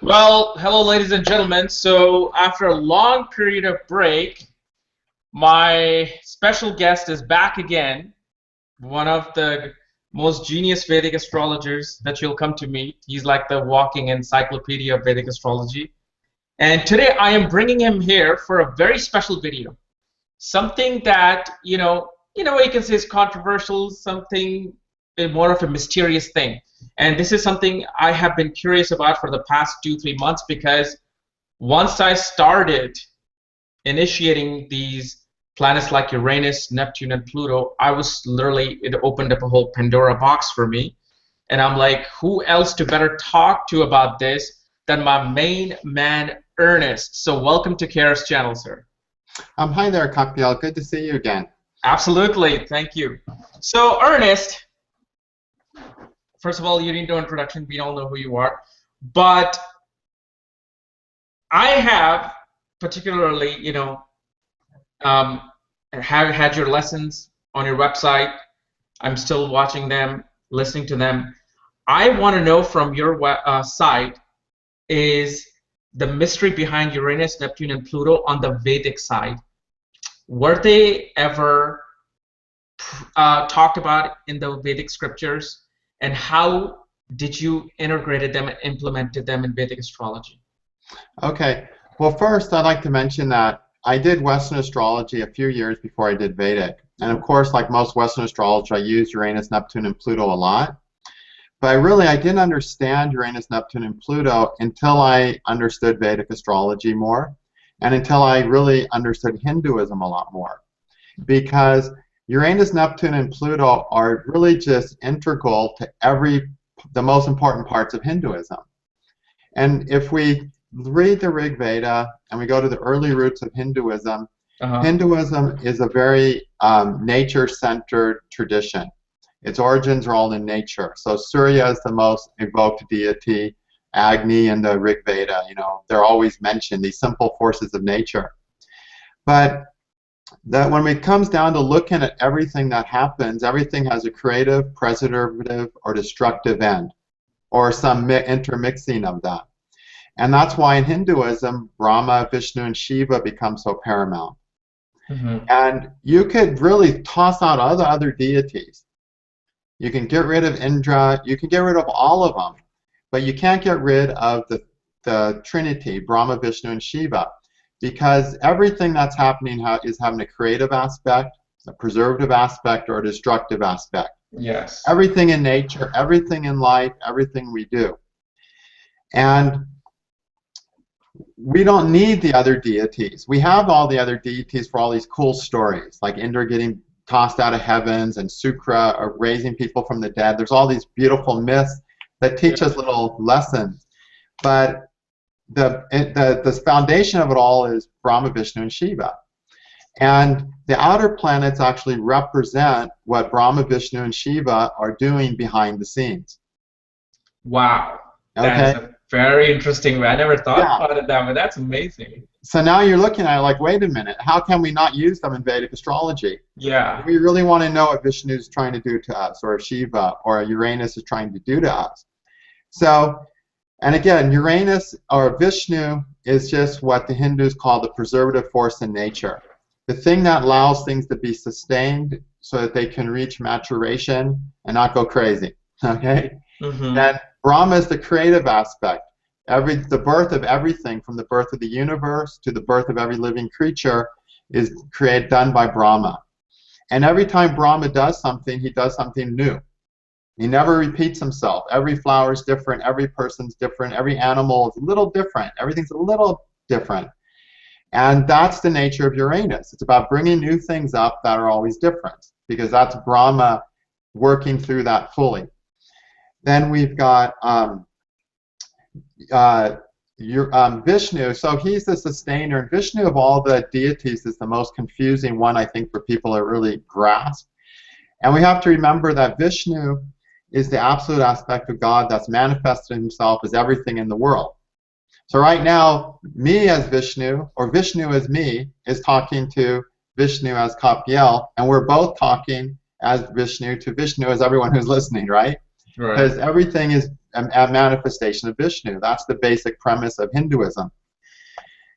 Well, hello, ladies and gentlemen. So, after a long period of break, my special guest is back again. One of the most genius Vedic astrologers that you'll come to meet. He's like the walking encyclopedia of Vedic astrology. And today I am bringing him here for a very special video. Something that, you can say is controversial, something more of a mysterious thing. And this is something I have been curious about for the past 2-3 months, because once I started initiating these planets like Uranus, Neptune, and Pluto, it opened up a whole Pandora box for me. And I'm like, who else to better talk to about this than my main man, Ernest? So welcome to Kara's channel, sir. Hi there, Kapiel. Good to see you again. Absolutely. Thank you. So, Ernest, first of all, you need no introduction. We all know who you are. But I have particularly, have had your lessons on your website. I'm still watching them, listening to them. I want to know from your site is the mystery behind Uranus, Neptune, and Pluto on the Vedic side. Were they ever talked about in the Vedic scriptures? And how did you integrate them and implemented them in Vedic astrology? Okay. Well, first, I'd like to mention that I did Western astrology a few years before I did Vedic. And of course, like most Western astrologers, I used Uranus, Neptune, and Pluto a lot. But I didn't understand Uranus, Neptune, and Pluto until I understood Vedic astrology more, and until I really understood Hinduism a lot more. Because Uranus, Neptune, and Pluto are really just integral to the most important parts of Hinduism. And if we read the Rig Veda and we go to the early roots of Hinduism, Hinduism is a very nature-centered tradition. Its origins are all in nature. So Surya is the most evoked deity, Agni in the Rig Veda, they're always mentioned, these simple forces of nature. But that when it comes down to looking at everything that happens, everything has a creative, preservative, or destructive end, or some intermixing of that. And that's why in Hinduism, Brahma, Vishnu, and Shiva become so paramount. And you could really toss out all the other deities. You can get rid of Indra, you can get rid of all of them, but you can't get rid of the Trinity, Brahma, Vishnu, and Shiva. Because everything that's happening is having a creative aspect, a preservative aspect, or a destructive aspect. Yes. Everything in nature, everything in life, everything we do. And we don't need the other deities. We have all the other deities for all these cool stories, like Indra getting tossed out of heavens and Sukra or raising people from the dead. There's all these beautiful myths that teach us little lessons. But the foundation of it all is Brahma, Vishnu, and Shiva. And the outer planets actually represent what Brahma, Vishnu, and Shiva are doing behind the scenes. Wow. Okay. That's a very interesting way. I never thought about it that way. That's amazing. So now you're looking at it like, wait a minute, how can we not use them in Vedic astrology? Yeah. We really want to know what Vishnu is trying to do to us, or Shiva, or Uranus is trying to do to us. So, and again, Uranus or Vishnu is just what the Hindus call the preservative force in nature. The thing that allows things to be sustained so that they can reach maturation and not go crazy. Okay? And Brahma is the creative aspect. The birth of everything, from the birth of the universe to the birth of every living creature, is done by Brahma. And every time Brahma does something, he does something new. He never repeats himself. Every flower is different. Every person's different. Every animal is a little different. Everything's a little different. And that's the nature of Uranus. It's about bringing new things up that are always different, because that's Brahma working through that fully. Then we've got Vishnu. So he's the sustainer. And Vishnu, of all the deities, is the most confusing one, I think, for people to really grasp. And we have to remember that Vishnu is the absolute aspect of God that's manifested himself as everything in the world. So right now, me as Vishnu, or Vishnu as me, is talking to Vishnu as Kapiel, and we're both talking as Vishnu to Vishnu as everyone who's listening, right? Because everything is a manifestation of Vishnu. That's the basic premise of Hinduism.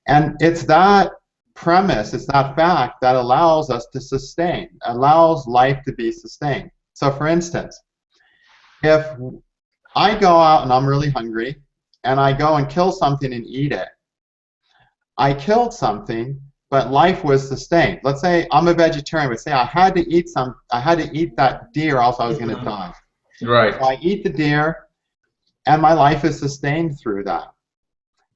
And it's that premise, it's that fact that allows us to sustain, allows life to be sustained. So for instance, if I go out and I'm really hungry, and I go and kill something and eat it, I killed something, but life was sustained. Let's say I'm a vegetarian, but say I had to eat that deer, else I was going to die. Right. So I eat the deer, and my life is sustained through that.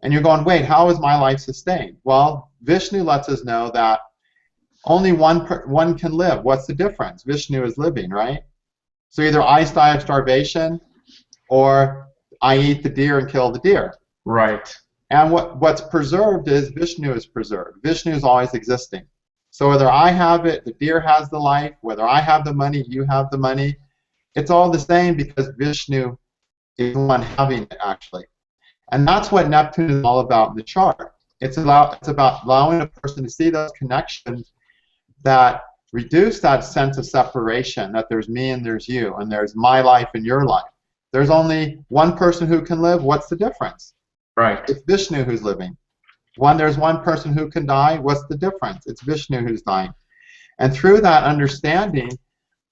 And you're going, wait, how is my life sustained? Well, Vishnu lets us know that only one can live. What's the difference? Vishnu is living, right? So either I die of starvation, or I eat the deer and kill the deer. Right. And what's preserved is Vishnu is preserved. Vishnu is always existing. So whether I have it, the deer has the life, whether I have the money, you have the money, it's all the same because Vishnu is the one having it, actually. And that's what Neptune is all about in the chart. It's about allowing a person to see those connections that reduce that sense of separation, that there's me and there's you, and there's my life and your life. There's only one person who can live. What's the difference? Right. It's Vishnu who's living. There's one person who can die. What's the difference? It's Vishnu who's dying. And through that understanding,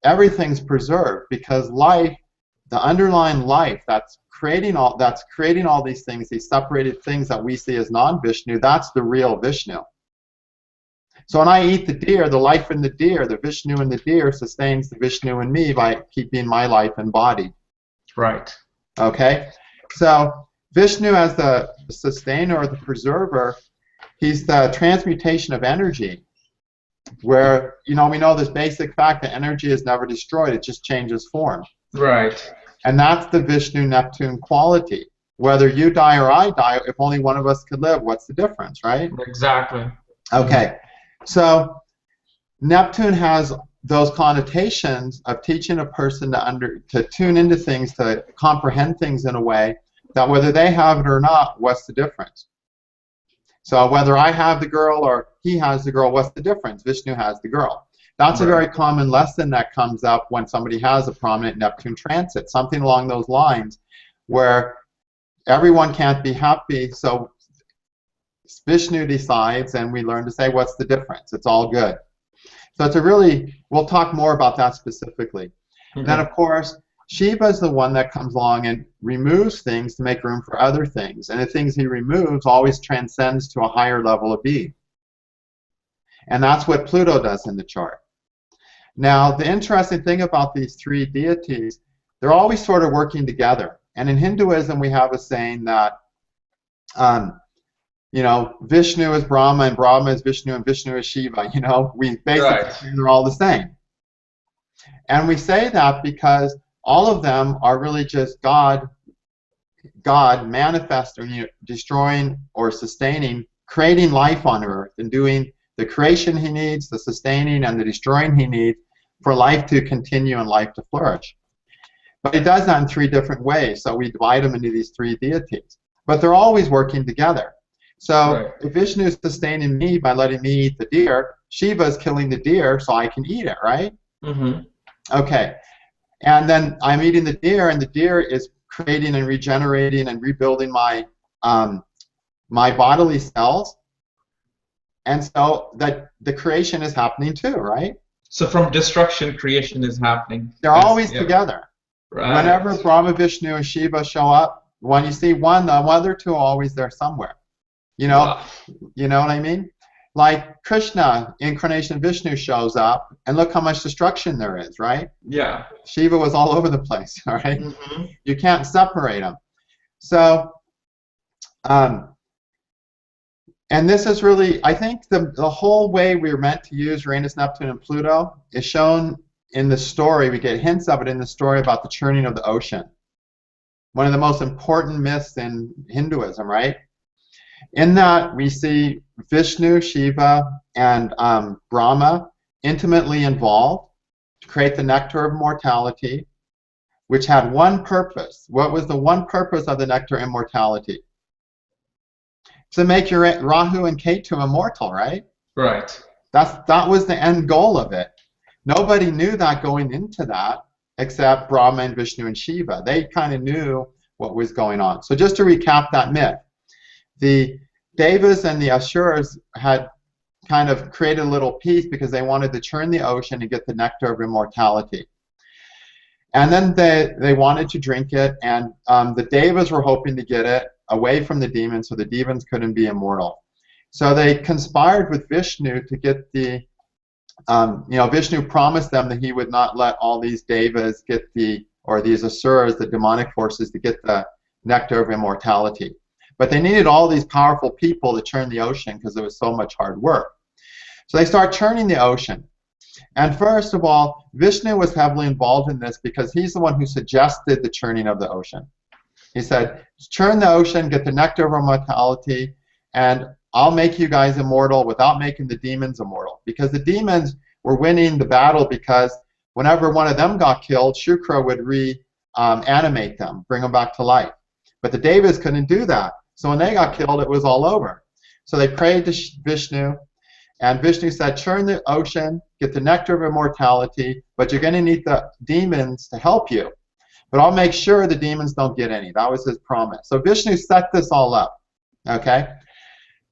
everything's preserved because life, the underlying life that's creating all these things, these separated things that we see as non-Vishnu, that's the real Vishnu. So when I eat the deer, the life in the deer, the Vishnu in the deer sustains the Vishnu in me by keeping my life and body. Right. Okay? So Vishnu as the sustainer or the preserver, he's the transmutation of energy, where, we know this basic fact that energy is never destroyed, it just changes form. Right. And that's the Vishnu-Neptune quality. Whether you die or I die, if only one of us could live, what's the difference, right? Exactly. Okay. So Neptune has those connotations of teaching a person to tune into things, to comprehend things in a way that whether they have it or not, what's the difference? So whether I have the girl or he has the girl, what's the difference? Vishnu has the girl. That's a very common lesson that comes up when somebody has a prominent Neptune transit, something along those lines where everyone can't be happy, so Vishnu decides and we learn to say, what's the difference? It's all good. So it's we'll talk more about that specifically. Okay. Then of course, Shiva is the one that comes along and removes things to make room for other things. And the things he removes always transcends to a higher level of being. And that's what Pluto does in the chart. Now, the interesting thing about these three deities, they're always sort of working together. And in Hinduism, we have a saying that, Vishnu is Brahma, and Brahma is Vishnu, and Vishnu is Shiva. We basically say they're all the same. And we say that because all of them are really just God manifesting, destroying or sustaining, creating life on Earth, and doing the creation he needs, the sustaining and the destroying he needs for life to continue and life to flourish. But he does that in three different ways, so we divide them into these three deities. But they're always working together. So if Vishnu is sustaining me by letting me eat the deer, Shiva is killing the deer so I can eat it, right? Mm-hmm. Okay. And then I'm eating the deer, and the deer is creating and regenerating and rebuilding my bodily cells. And so the creation is happening too, right? So from destruction, creation is happening. They're always together. Right. Whenever Brahma, Vishnu, and Shiva show up, when you see one, the other two are always there somewhere. You know what I mean? Like Krishna, incarnation Vishnu, shows up, and look how much destruction there is, right? Yeah. Shiva was all over the place, all right? Mm-hmm. You can't separate them. So, and this is really, I think the whole way we're meant to use Uranus, Neptune, and Pluto is shown in the story. We get hints of it in the story about the churning of the ocean. One of the most important myths in Hinduism, right? In that, we see Vishnu, Shiva, and Brahma intimately involved to create the nectar of immortality, which had one purpose. What was the one purpose of the nectar of immortality? To make your Rahu and Ketu immortal, right? Right. That was the end goal of it. Nobody knew that going into that except Brahma and Vishnu and Shiva. They kind of knew what was going on. So just to recap that myth, the Devas and the Asuras had kind of created a little piece because they wanted to churn the ocean and get the nectar of immortality. And then they wanted to drink it, and the Devas were hoping to get it away from the demons so the demons couldn't be immortal. So they conspired with Vishnu to get the, Vishnu promised them that he would not let all these Devas get or these Asuras, the demonic forces, to get the nectar of immortality. But they needed all these powerful people to churn the ocean because it was so much hard work. So they start churning the ocean. And first of all, Vishnu was heavily involved in this because he's the one who suggested the churning of the ocean. He said, churn the ocean, get the nectar of immortality, and I'll make you guys immortal without making the demons immortal. Because the demons were winning the battle because whenever one of them got killed, Shukra would reanimate them, bring them back to life. But the Devas couldn't do that. So when they got killed, it was all over. So they prayed to Vishnu, and Vishnu said, churn the ocean, get the nectar of immortality, but you're going to need the demons to help you. But I'll make sure the demons don't get any. That was his promise. So Vishnu set this all up. Okay?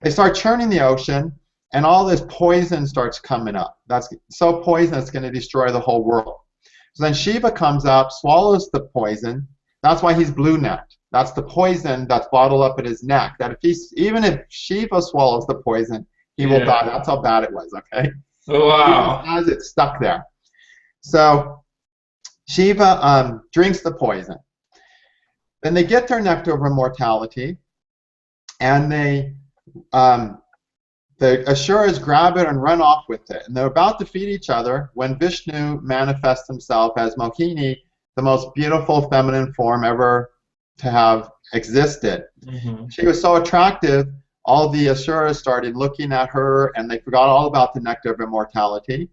They start churning the ocean, and all this poison starts coming up. That's so poisonous, it's going to destroy the whole world. So then Shiva comes up, swallows the poison. That's why he's blue-necked. That's the poison that's bottled up in his neck. That even if Shiva swallows the poison, he will die. That's how bad it was, okay? Wow. He has it stuck there. So Shiva drinks the poison. Then they get their nectar of immortality, and the Asuras grab it and run off with it. And they're about to feed each other when Vishnu manifests himself as Mohini, the most beautiful feminine form ever to have existed. Mm-hmm. She was so attractive, all the Asuras started looking at her, and they forgot all about the nectar of immortality.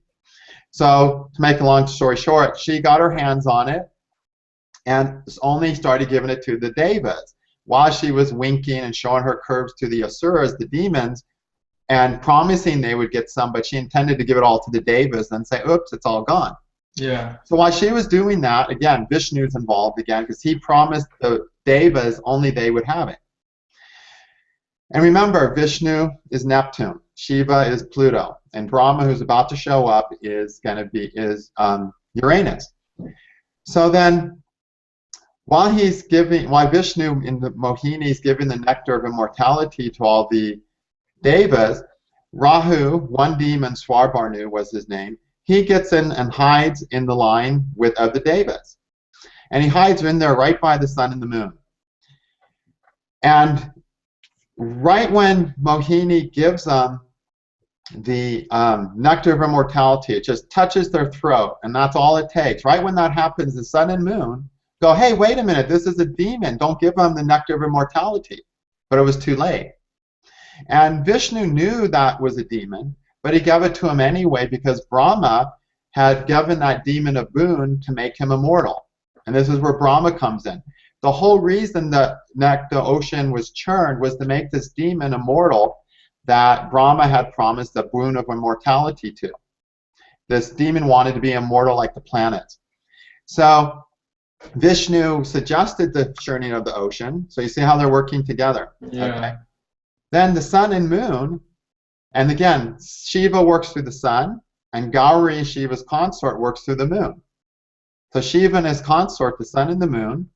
So, to make a long story short, she got her hands on it and only started giving it to the Devas. While she was winking and showing her curves to the Asuras, the demons, and promising they would get some, but she intended to give it all to the Devas and say, oops, it's all gone. Yeah. So while she was doing that, again, Vishnu's involved again because he promised the Devas only they would have it. And remember, Vishnu is Neptune, Shiva is Pluto, and Brahma, who's about to show up, is Uranus. So then, while Vishnu in the Mohini is giving the nectar of immortality to all the Devas, Rahu, one demon, Swarbarnu was his name, he gets in and hides in the line of the Devas. And he hides in there right by the sun and the moon. And right when Mohini gives them the nectar of immortality, it just touches their throat, and that's all it takes. Right when that happens, the sun and moon go, hey, wait a minute, this is a demon. Don't give them the nectar of immortality. But it was too late. And Vishnu knew that was a demon, but he gave it to him anyway because Brahma had given that demon a boon to make him immortal. And this is where Brahma comes in. The whole reason the ocean was churned was to make this demon immortal that Brahma had promised a boon of immortality to. This demon wanted to be immortal like the planets. So Vishnu suggested the churning of the ocean. So you see how they're working together. Yeah. Okay? Then the sun and moon, and again, Shiva works through the sun, and Gauri, Shiva's consort, works through the moon. So Shiva and his consort, the sun and the moon,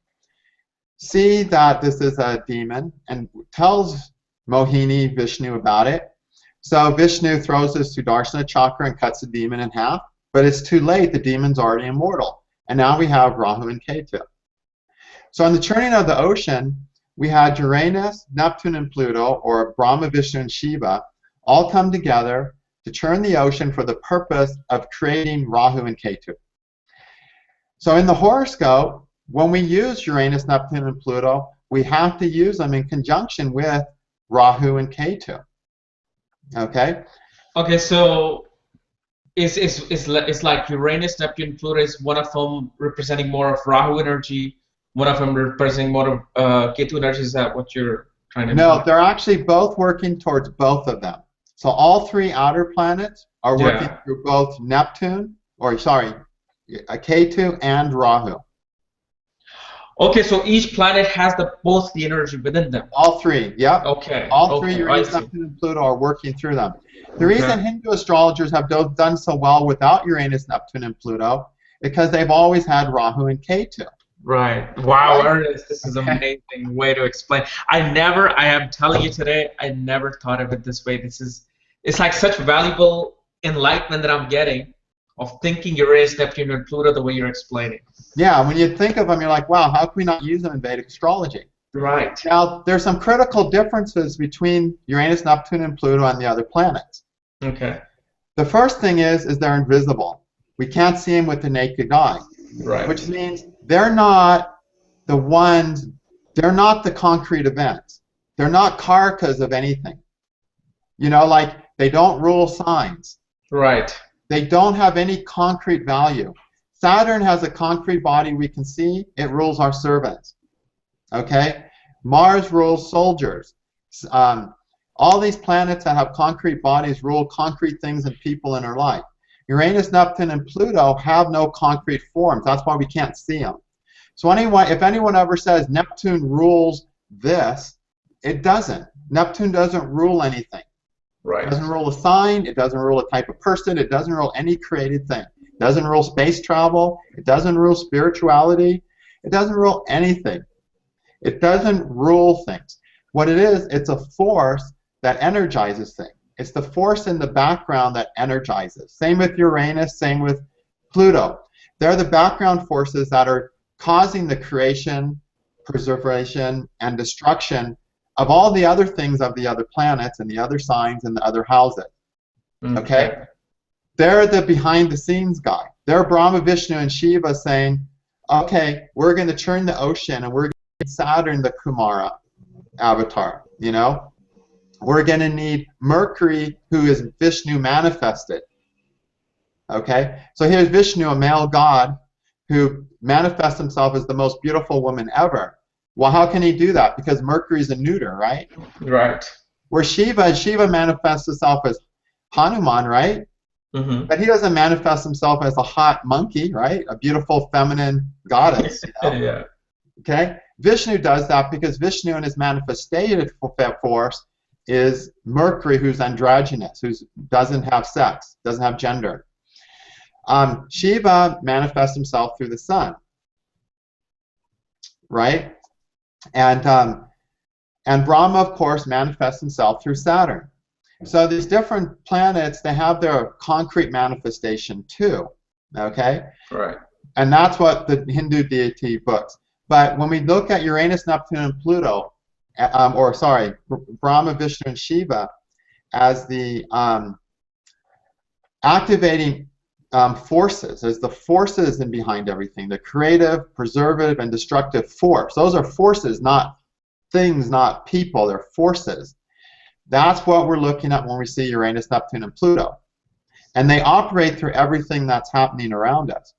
see that this is a demon and tells Mohini Vishnu about it. So Vishnu throws his Sudarshana chakra and cuts the demon in half, but it's too late. The demon's already immortal. And now we have Rahu and Ketu. So in the churning of the ocean, we had Uranus, Neptune, and Pluto, or Brahma, Vishnu, and Shiva, all come together to churn the ocean for the purpose of creating Rahu and Ketu. So in the horoscope, when we use Uranus, Neptune, and Pluto, we have to use them in conjunction with Rahu and Ketu. Okay? Okay, so it's like Uranus, Neptune, Pluto is one of them representing more of Rahu energy, one of them representing more of Ketu energy. Is that what you're trying to No, do? they're actually both working towards both of them. So all three outer planets are working through both Neptune, or sorry, Ketu and Rahu. Okay, so each planet has both the energy within them. All three, yep. Okay. All three, I Uranus, see. Neptune, and Pluto, are working through them. The Okay. reason Hindu astrologers have done so well without Uranus, Neptune, and Pluto, because they've always had Rahu and Ketu. Right. Wow, Right? Ernest, this is Okay. amazing way to explain. I am telling you today, I never thought of it this way. It's like such valuable enlightenment that I'm getting of thinking Uranus, Neptune, and Pluto the way you're explaining. Yeah, when you think of them, you're like, wow, how can we not use them in Vedic astrology? Right. Now, there's some critical differences between Uranus, Neptune, and Pluto and the other planets. Okay. The first thing is they're invisible. We can't see them with the naked eye, Right. which means they're not the concrete events. They're not karakas of anything. You know, like they don't rule signs. Right. They don't have any concrete value. Saturn has a concrete body we can see. It rules our servants. Okay? Mars rules soldiers. All these planets that have concrete bodies rule concrete things and people in our life. Uranus, Neptune, and Pluto have no concrete forms. That's why we can't see them. So if anyone ever says Neptune rules this, it doesn't. Neptune doesn't rule anything. Right. It doesn't rule a sign. It doesn't rule a type of person. It doesn't rule any created thing. It doesn't rule space travel. It doesn't rule spirituality. It doesn't rule anything. It doesn't rule things. What it is, it's a force that energizes things. It's the force in the background that energizes. Same with Uranus, same with Pluto. They're the background forces that are causing the creation, preservation, and destruction of all the other things of the other planets and the other signs and the other houses. Okay? They're the behind-the-scenes guy. They're Brahma, Vishnu, and Shiva saying, okay, we're going to churn the ocean and we're going to need Saturn, the Kumara avatar, you know? We're going to need Mercury, who is Vishnu manifested. Okay? So here's Vishnu, a male god, who manifests himself as the most beautiful woman ever. Well, how can he do that? Because Mercury's a neuter, right? Right. Where Shiva manifests himself as Hanuman, right? Mm-hmm. But he doesn't manifest himself as a hot monkey, right? A beautiful feminine goddess. You know? Yeah. Okay? Vishnu does that because Vishnu in his manifested force is Mercury, who's androgynous, who doesn't have sex, doesn't have gender. Shiva manifests himself through the sun, right? And Brahma, of course, manifests himself through Saturn. So these different planets, they have their concrete manifestation too, okay? Right. And that's what the Hindu deity books. But when we look at Uranus, Neptune, and Pluto, Brahma, Vishnu, and Shiva as the activating forces, as the forces in behind everything, the creative, preservative, and destructive force. Those are forces, not things, not people. They're forces. That's what we're looking at when we see Uranus, Neptune, and Pluto. And they operate through everything that's happening around us.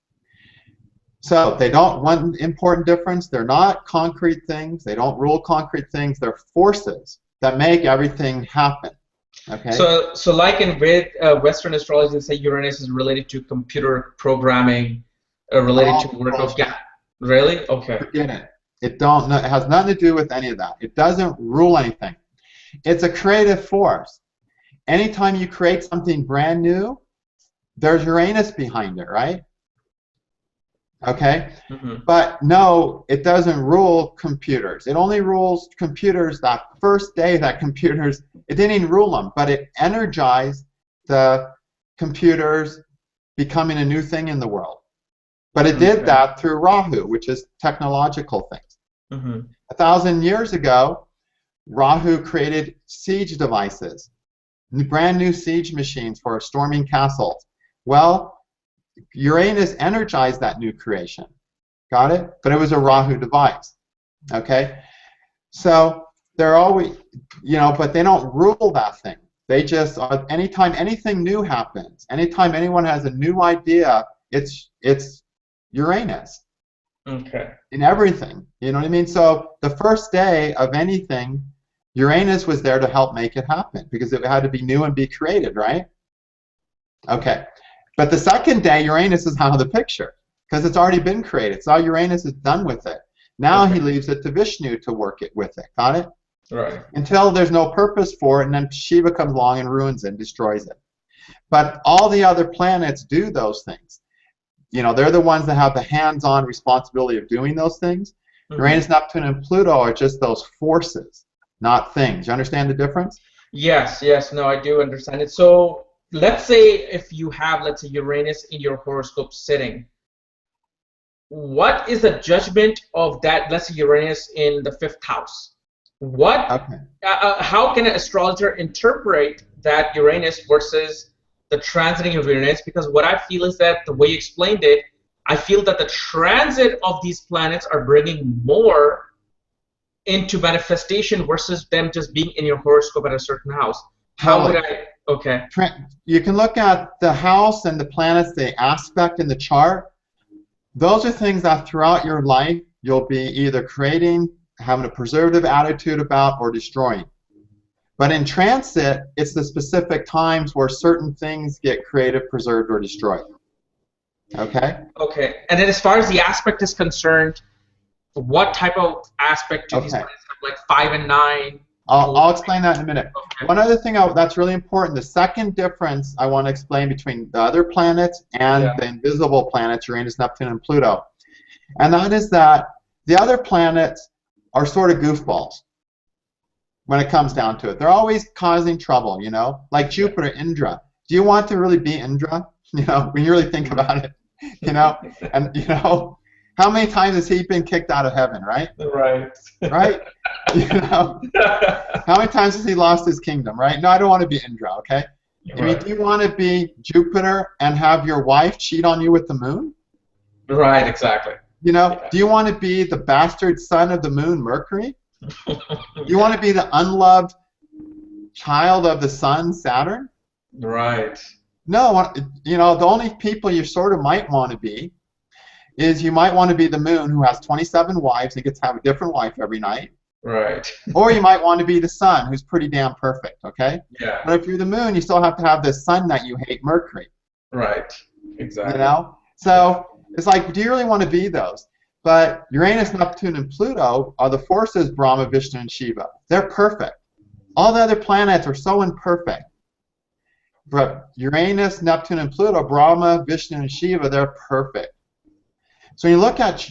So one important difference, they're not concrete things. They don't rule concrete things. They're forces that make everything happen. Okay? So like in Western astrology, they say Uranus is related to computer programming, related to work of God. Really? Okay. Forget it. It has nothing to do with any of that. It doesn't rule anything. It's a creative force. Anytime you create something brand new, there's Uranus behind it, right? Okay? Mm-hmm. But no, it doesn't rule computers. It only rules computers that first day that computers, it didn't even rule them, but it energized the computers becoming a new thing in the world. But it did that through Rahu, which is technological things. Mm-hmm. 1,000 years ago, Rahu created siege devices, brand new siege machines for storming castles. Well, Uranus energized that new creation. Got it? But it was a Rahu device. Okay? So they're always, but they don't rule that thing. They just, anytime anything new happens, anytime anyone has a new idea, it's Uranus. Okay. In everything. You know what I mean? So the first day of anything, Uranus was there to help make it happen because it had to be new and be created, right? Okay. But the second day, Uranus is out of the picture because it's already been created. So Uranus is done with it. Now he Okay. leaves it to Vishnu to work it with it. Got it? Right. Until there's no purpose for it, and then Shiva comes along and ruins it and destroys it. But all the other planets do those things. You know, they're the ones that have the hands-on responsibility of doing those things. Hmm. Uranus, Neptune, and Pluto are just those forces, not things. You understand the difference? Yes, yes, no, I do understand it. So let's say if you have, let's say, Uranus in your horoscope sitting, what is the judgment of that, let's say Uranus in the fifth house? What, Okay. how can an astrologer interpret that Uranus versus the transiting of Uranus? Because what I feel is that the way you explained it, I feel that the transit of these planets are bringing more into manifestation versus them just being in your horoscope at a certain house. How would Totally. I? Okay. You can look at the house and the planets, the aspect in the chart. Those are things that throughout your life you'll be either creating, having a preservative attitude about, or destroying. But in transit, it's the specific times where certain things get created, preserved, or destroyed. Okay? Okay. And then as far as the aspect is concerned, what type of aspect do these Okay. planets have? Like 5 and 9? I'll explain that in a minute. Okay. One other thing that's really important, the second difference I want to explain between the other planets and Yeah. the invisible planets, Uranus, Neptune, and Pluto. And that is that the other planets are sort of goofballs when it comes down to it. They're always causing trouble, you know? Like Jupiter, Indra. Do you want to really be Indra? You know, when you really think about it, you know? And, you know, how many times has he been kicked out of heaven, right? Right. Right? You know? How many times has he lost his kingdom, right? No, I don't want to be Indra, okay? I mean, Right. do you want to be Jupiter and have your wife cheat on you with the moon? Right. Exactly. You know, Yeah. do you want to be the bastard son of the moon, Mercury? Do you want to be the unloved child of the sun, Saturn? Right. No, you know, the only people you sort of might want to be is you might want to be the moon who has 27 wives and gets to have a different wife every night. Right. Or you might want to be the sun who's pretty damn perfect, okay? Yeah. But if you're the moon, you still have to have this sun that you hate, Mercury, Right. you Exactly. know? So it's like, do you really want to be those? But Uranus, Neptune, and Pluto are the forces, Brahma, Vishnu, and Shiva. They're perfect. All the other planets are so imperfect. But Uranus, Neptune, and Pluto, Brahma, Vishnu, and Shiva, they're perfect. So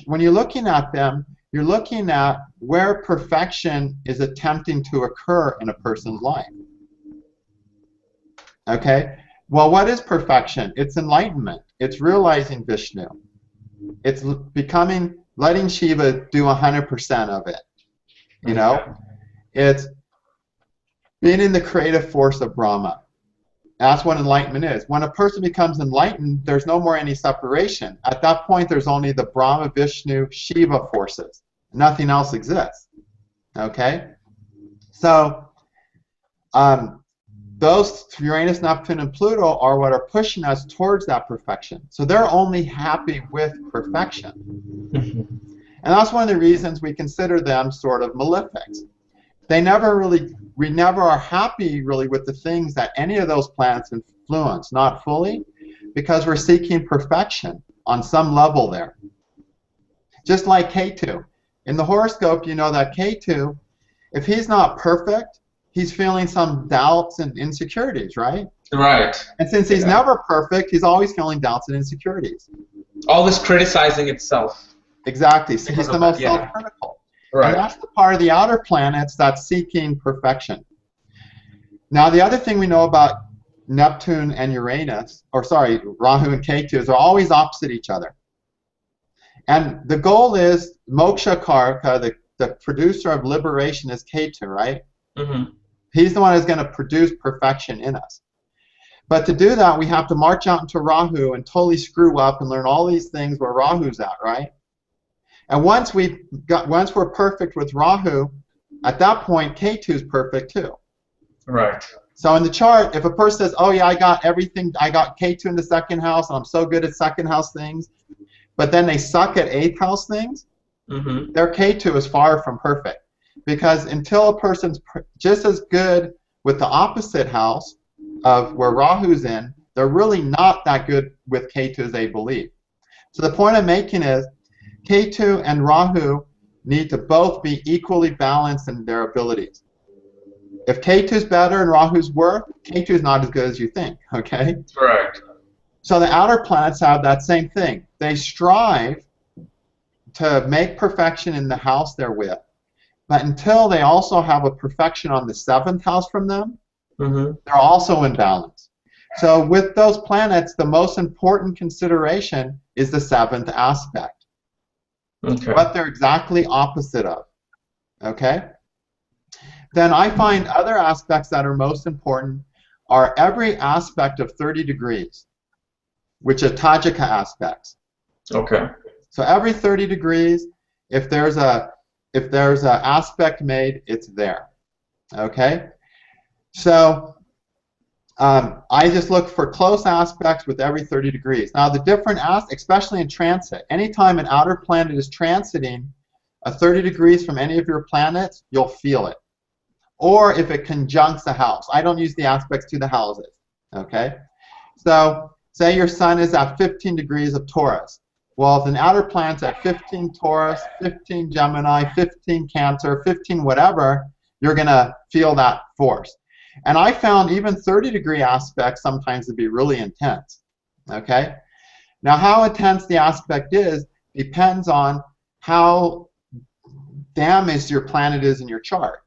when you're looking at them, you're looking at where perfection is attempting to occur in a person's life. Okay? Well, what is perfection? It's enlightenment. It's realizing Vishnu. It's letting Shiva do 100% of it. You know? Okay. It's being in the creative force of Brahma. That's what enlightenment is. When a person becomes enlightened, there's no more any separation. At that point, there's only the Brahma, Vishnu, Shiva forces. Nothing else exists. Okay? So, those Uranus, Neptune, and Pluto are what are pushing us towards that perfection. So they're only happy with perfection. And that's one of the reasons we consider them sort of malefics. We never are happy really with the things that any of those planets influence, not fully, because we're seeking perfection on some level there. Just like Ketu. In the horoscope, you know that Ketu, if he's not perfect, he's feeling some doubts and insecurities, right? Right. And since he's Yeah. never perfect, he's always feeling doubts and insecurities. Always criticizing itself. Exactly. So he's Because the of that, most yeah. self-critical. And Right. that's the part of the outer planets that's seeking perfection. Now, the other thing we know about Neptune and Uranus, or sorry, Rahu and Ketu, is they're always opposite each other. And the goal is, Moksha Karaka, the producer of liberation, is Ketu, right? Mm-hmm. He's the one who's going to produce perfection in us. But to do that, we have to march out into Rahu and totally screw up and learn all these things where Rahu's at, right? And once we're perfect with Rahu, at that point, Ketu's perfect too. Right. So in the chart, if a person says, oh yeah, I got everything, I got Ketu in the second house, and I'm so good at second house things, but then they suck at eighth house things, Mm-hmm. their Ketu is far from perfect. Because until a person's just as good with the opposite house of where Rahu's in, they're really not that good with Ketu as they believe. So the point I'm making is, Ketu and Rahu need to both be equally balanced in their abilities. If Ketu is better and Rahu is worse, Ketu is not as good as you think, okay? Correct. So the outer planets have that same thing. They strive to make perfection in the house they're with, but until they also have a perfection on the 7th house from them, they're also in balance. So with those planets, the most important consideration is the 7th aspect. Okay. What they're exactly opposite of. Okay? Then I find other aspects that are most important are every aspect of 30 degrees, which are Tajika aspects. Okay. So every 30 degrees, if there's a aspect made, it's there. Okay? So I just look for close aspects with every 30 degrees. Now the different aspects, especially in transit, anytime an outer planet is transiting 30 degrees from any of your planets, you'll feel it. Or if it conjuncts a house. I don't use the aspects to the houses. Okay? So say your sun is at 15 degrees of Taurus. Well, if an outer planet's at 15 Taurus, 15 Gemini, 15 Cancer, 15 whatever, you're going to feel that force. And I found even 30-degree aspects sometimes to be really intense. Okay? Now, how intense the aspect is depends on how damaged your planet is in your chart.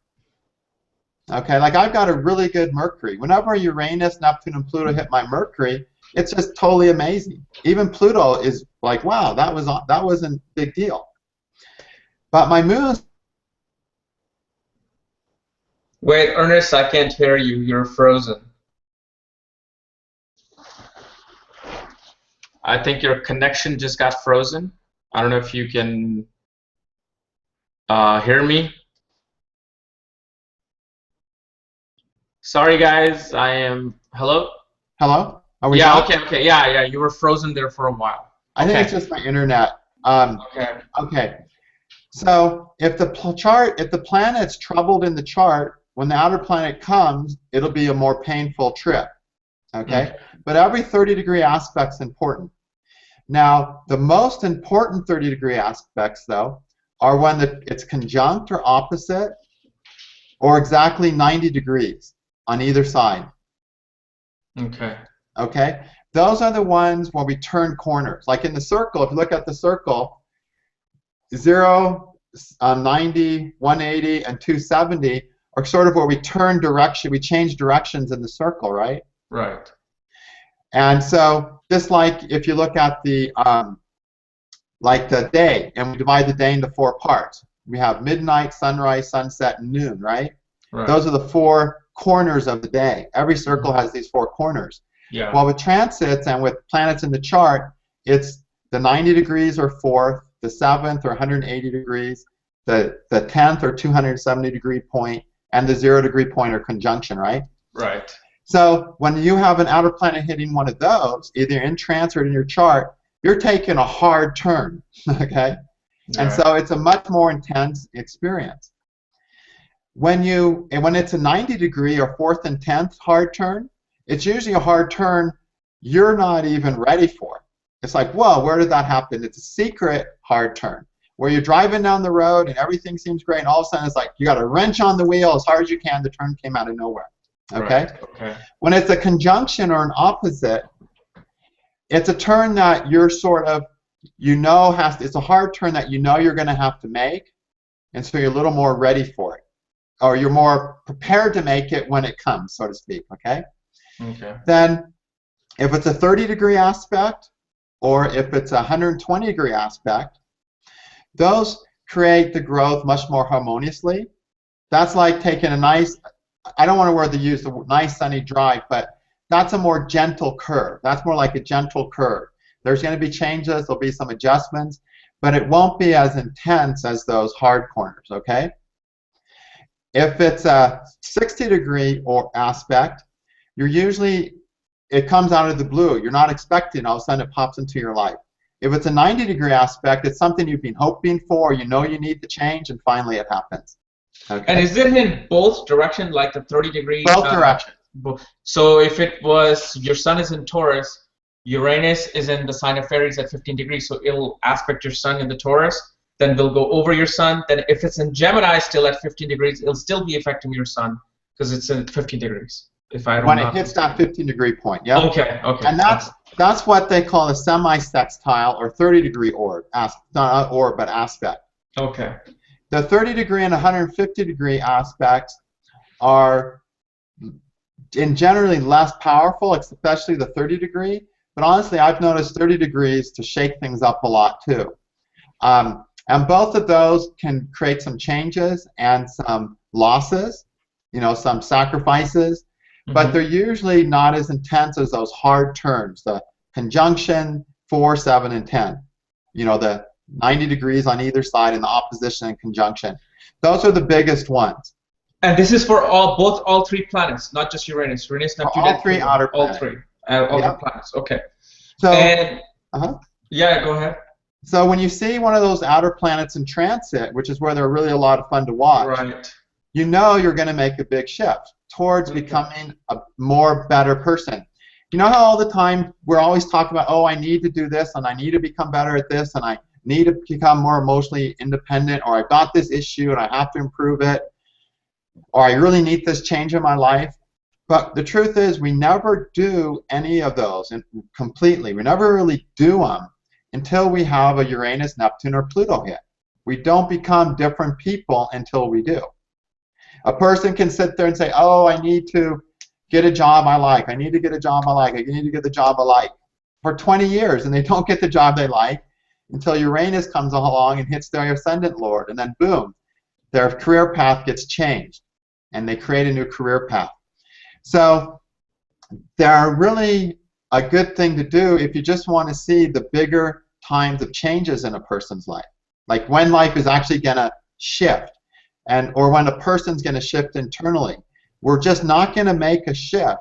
Okay, like I've got a really good Mercury. Whenever Uranus, Neptune, and Pluto hit my Mercury, it's just totally amazing. Even Pluto is like, wow, that wasn't a big deal. But my moon. Wait, Ernest, I can't hear you. You're frozen. I think your connection just got frozen. I don't know if you can hear me. Sorry, guys. I am. Hello? Hello? Are we Yeah, back? okay. Yeah. You were frozen there for a while. I think it's just my internet. Okay. Okay. So if the planet's troubled in the chart, when the outer planet comes, it'll be a more painful trip. Okay? But every 30-degree aspect's important. Now, the most important 30-degree aspects, though, are when it's conjunct or opposite, or exactly 90 degrees on either side. Okay. Okay? Those are the ones where we turn corners. Like in the circle, if you look at the circle, 0, 90, 180, and 270 are sort of where we turn direction, we change directions in the circle, right? Right. And so just like if you look at the day, and we divide the day into 4 parts. We have midnight, sunrise, sunset, and noon, right? Right. Those are the 4 corners of the day. Every circle has these 4 corners. Yeah. Well, with transits and with planets in the chart, it's the 90 degrees or 4th, the 7th or 180 degrees, the 10th or 270 degree point, and the 0 degree point or conjunction, right? Right. So when you have an outer planet hitting one of those, either in transit or in your chart, you're taking a hard turn, okay? And so it's a much more intense experience. When it's a 90 degree or 4th and 10th hard turn, it's usually a hard turn you're not even ready for. It's like, whoa, where did that happen? It's a secret hard turn where you're driving down the road and everything seems great, and all of a sudden it's like you got to wrench on the wheel as hard as you can. The turn came out of nowhere. Okay? Right. Okay. When it's a conjunction or an opposite, it's a turn that you're sort of, it's a hard turn that you know you're going to have to make, and so you're a little more ready for it. Or you're more prepared to make it when it comes, so to speak, okay? Okay. Then if it's a 30-degree aspect, or if it's a 120-degree aspect, those create the growth much more harmoniously. That's like taking a nice, I don't want to use the nice sunny drive, but that's a more gentle curve. That's more like a gentle curve. There's going to be changes, there'll be some adjustments, but it won't be as intense as those hard corners, okay? If it's a 60-degree or aspect, it comes out of the blue. You're not expecting, all of a sudden it pops into your life. If it's a 90-degree aspect, it's something you've been hoping for, you know you need to change, and finally it happens. Okay? And is it in both directions, like the 30-degree? Both directions. So if it was, your sun is in Taurus, Uranus is in the sign of Aries at 15 degrees, so it'll aspect your sun in the Taurus, then will go over your sun. Then if it's in Gemini still at 15 degrees, it'll still be affecting your sun because it's in 15 degrees. If I don't When know. it hits that 15-degree point, yeah. Okay. And that's what they call a semi-sextile or 30-degree orb, not orb, but aspect. Okay. The 30-degree and 150-degree aspects are generally less powerful, especially the 30-degree. But honestly, I've noticed 30 degrees to shake things up a lot too. And both of those can create some changes and some losses, some sacrifices. But they're usually not as intense as those hard turns, the conjunction, 4, 7, and 10. The 90 degrees on either side and the opposition and conjunction. Those are the biggest ones. And this is for all three planets, not just Uranus. Uranus, Neptune, all three outer planets. All three outer planets. Okay. So, yeah, go ahead. So when you see one of those outer planets in transit, which is where they're really a lot of fun to watch, right, you're going to make a big shift towards becoming a better person. You know how all the time we're always talking about, oh, I need to do this, and I need to become better at this, and I need to become more emotionally independent, or I've got this issue and I have to improve it, or I really need this change in my life. But the truth is we never do any of those completely. We never really do them until we have a Uranus, Neptune, or Pluto hit. We don't become different people until we do. A person can sit there and say, oh, I need to get a job I like. I need to get a job I like. I need to get the job I like for 20 years, and they don't get the job they like until Uranus comes along and hits their ascendant lord, and then boom, their career path gets changed, and they create a new career path. So they're really a good thing to do if you just want to see the bigger times of changes in a person's life, like when life is actually going to shift, or when a person's going to shift internally. We're just not going to make a shift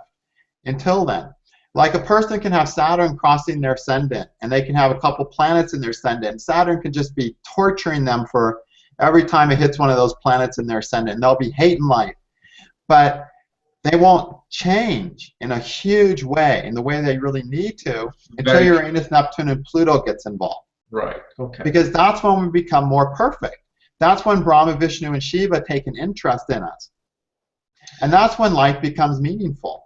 until then. Like a person can have Saturn crossing their ascendant, and they can have a couple planets in their ascendant. Saturn can just be torturing them for every time it hits one of those planets in their ascendant. They'll be hating life. But they won't change in a huge way, in the way they really need to, until Uranus, Neptune, and Pluto gets involved. Right. Okay. Because that's when we become more perfect. That's when Brahma, Vishnu, and Shiva take an interest in us. And that's when life becomes meaningful.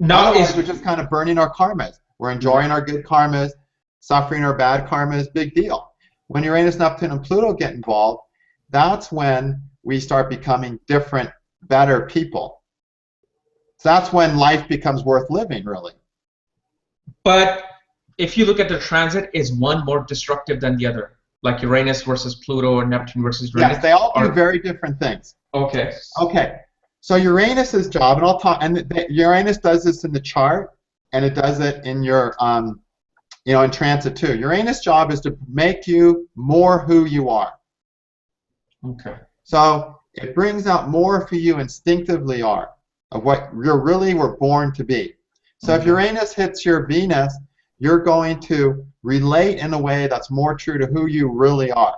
Otherwise, we're just kind of burning our karmas. We're enjoying our good karmas, suffering our bad karmas, big deal. When Uranus, Neptune, and Pluto get involved, that's when we start becoming different, better people. So that's when life becomes worth living, really. But if you look at the transit, is one more destructive than the other? Like Uranus versus Pluto or Neptune versus Uranus? Yes, they all do very different things. Okay. Okay. So Uranus's job, and I'll talk. And Uranus does this in the chart, and it does it in your, in transit too. Uranus' job is to make you more who you are. Okay. So it brings out more of who you instinctively are, of what you really were born to be. So if Uranus hits your Venus, you're going to relate in a way that's more true to who you really are.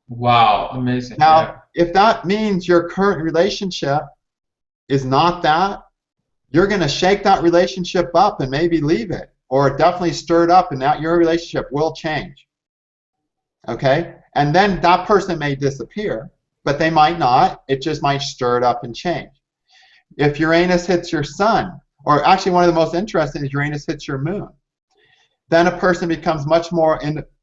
Wow, amazing. Now, if that means your current relationship is not that, you're going to shake that relationship up and maybe leave it, or definitely stir it up, and that your relationship will change. Okay? And then that person may disappear, but they might not. It just might stir it up and change. If Uranus hits your sun, or actually one of the most interesting is Uranus hits your moon, then a person becomes much more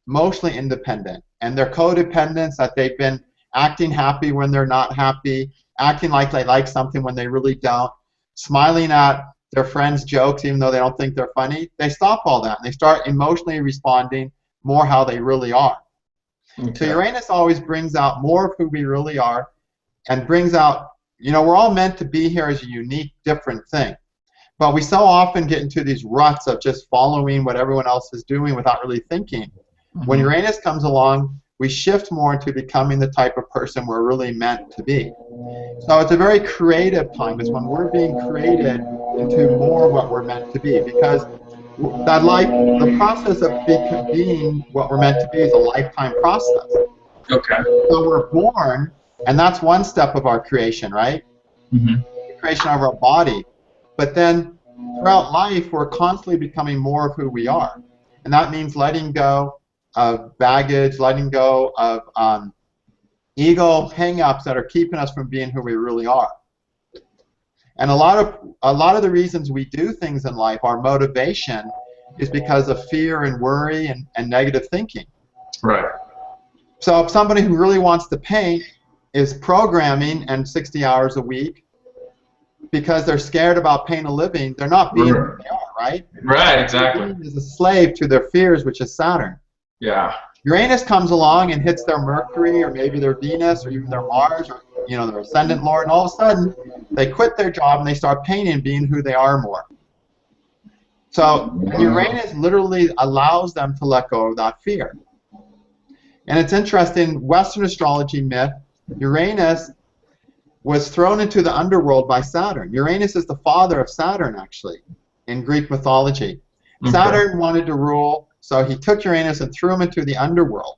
emotionally independent, and their codependence, that they've been acting happy when they're not happy, acting like they like something when they really don't, smiling at their friends' jokes even though they don't think they're funny, they stop all that, and they start emotionally responding more how they really are. Okay. So Uranus always brings out more of who we really are, and brings out, we're all meant to be here as a unique, different thing. But we so often get into these ruts of just following what everyone else is doing without really thinking. When Uranus comes along, we shift more into becoming the type of person we're really meant to be. So it's a very creative time. It's when we're being created into more what we're meant to be, because that the process of being what we're meant to be is a lifetime process. Okay. So we're born, and that's one step of our creation, right? The creation of our body. But then throughout life, we're constantly becoming more of who we are. And that means letting go of baggage, letting go of ego hang-ups that are keeping us from being who we really are. And a lot of the reasons we do things in life, our motivation is because of fear and worry and negative thinking. Right. So if somebody who really wants to paint is programming and 60 hours a week because they're scared about paying a living, they're not being who they are, right? Right, exactly. They're being as a slave to their fears, which is Saturn. Yeah. Uranus comes along and hits their Mercury or maybe their Venus or even their Mars or their ascendant lord, and all of a sudden they quit their job and they start painting, being who they are more. So Uranus literally allows them to let go of that fear. And it's interesting, Western astrology myth, Uranus was thrown into the underworld by Saturn. Uranus is the father of Saturn, actually, in Greek mythology. Okay. Saturn wanted to rule, so he took Uranus and threw him into the underworld,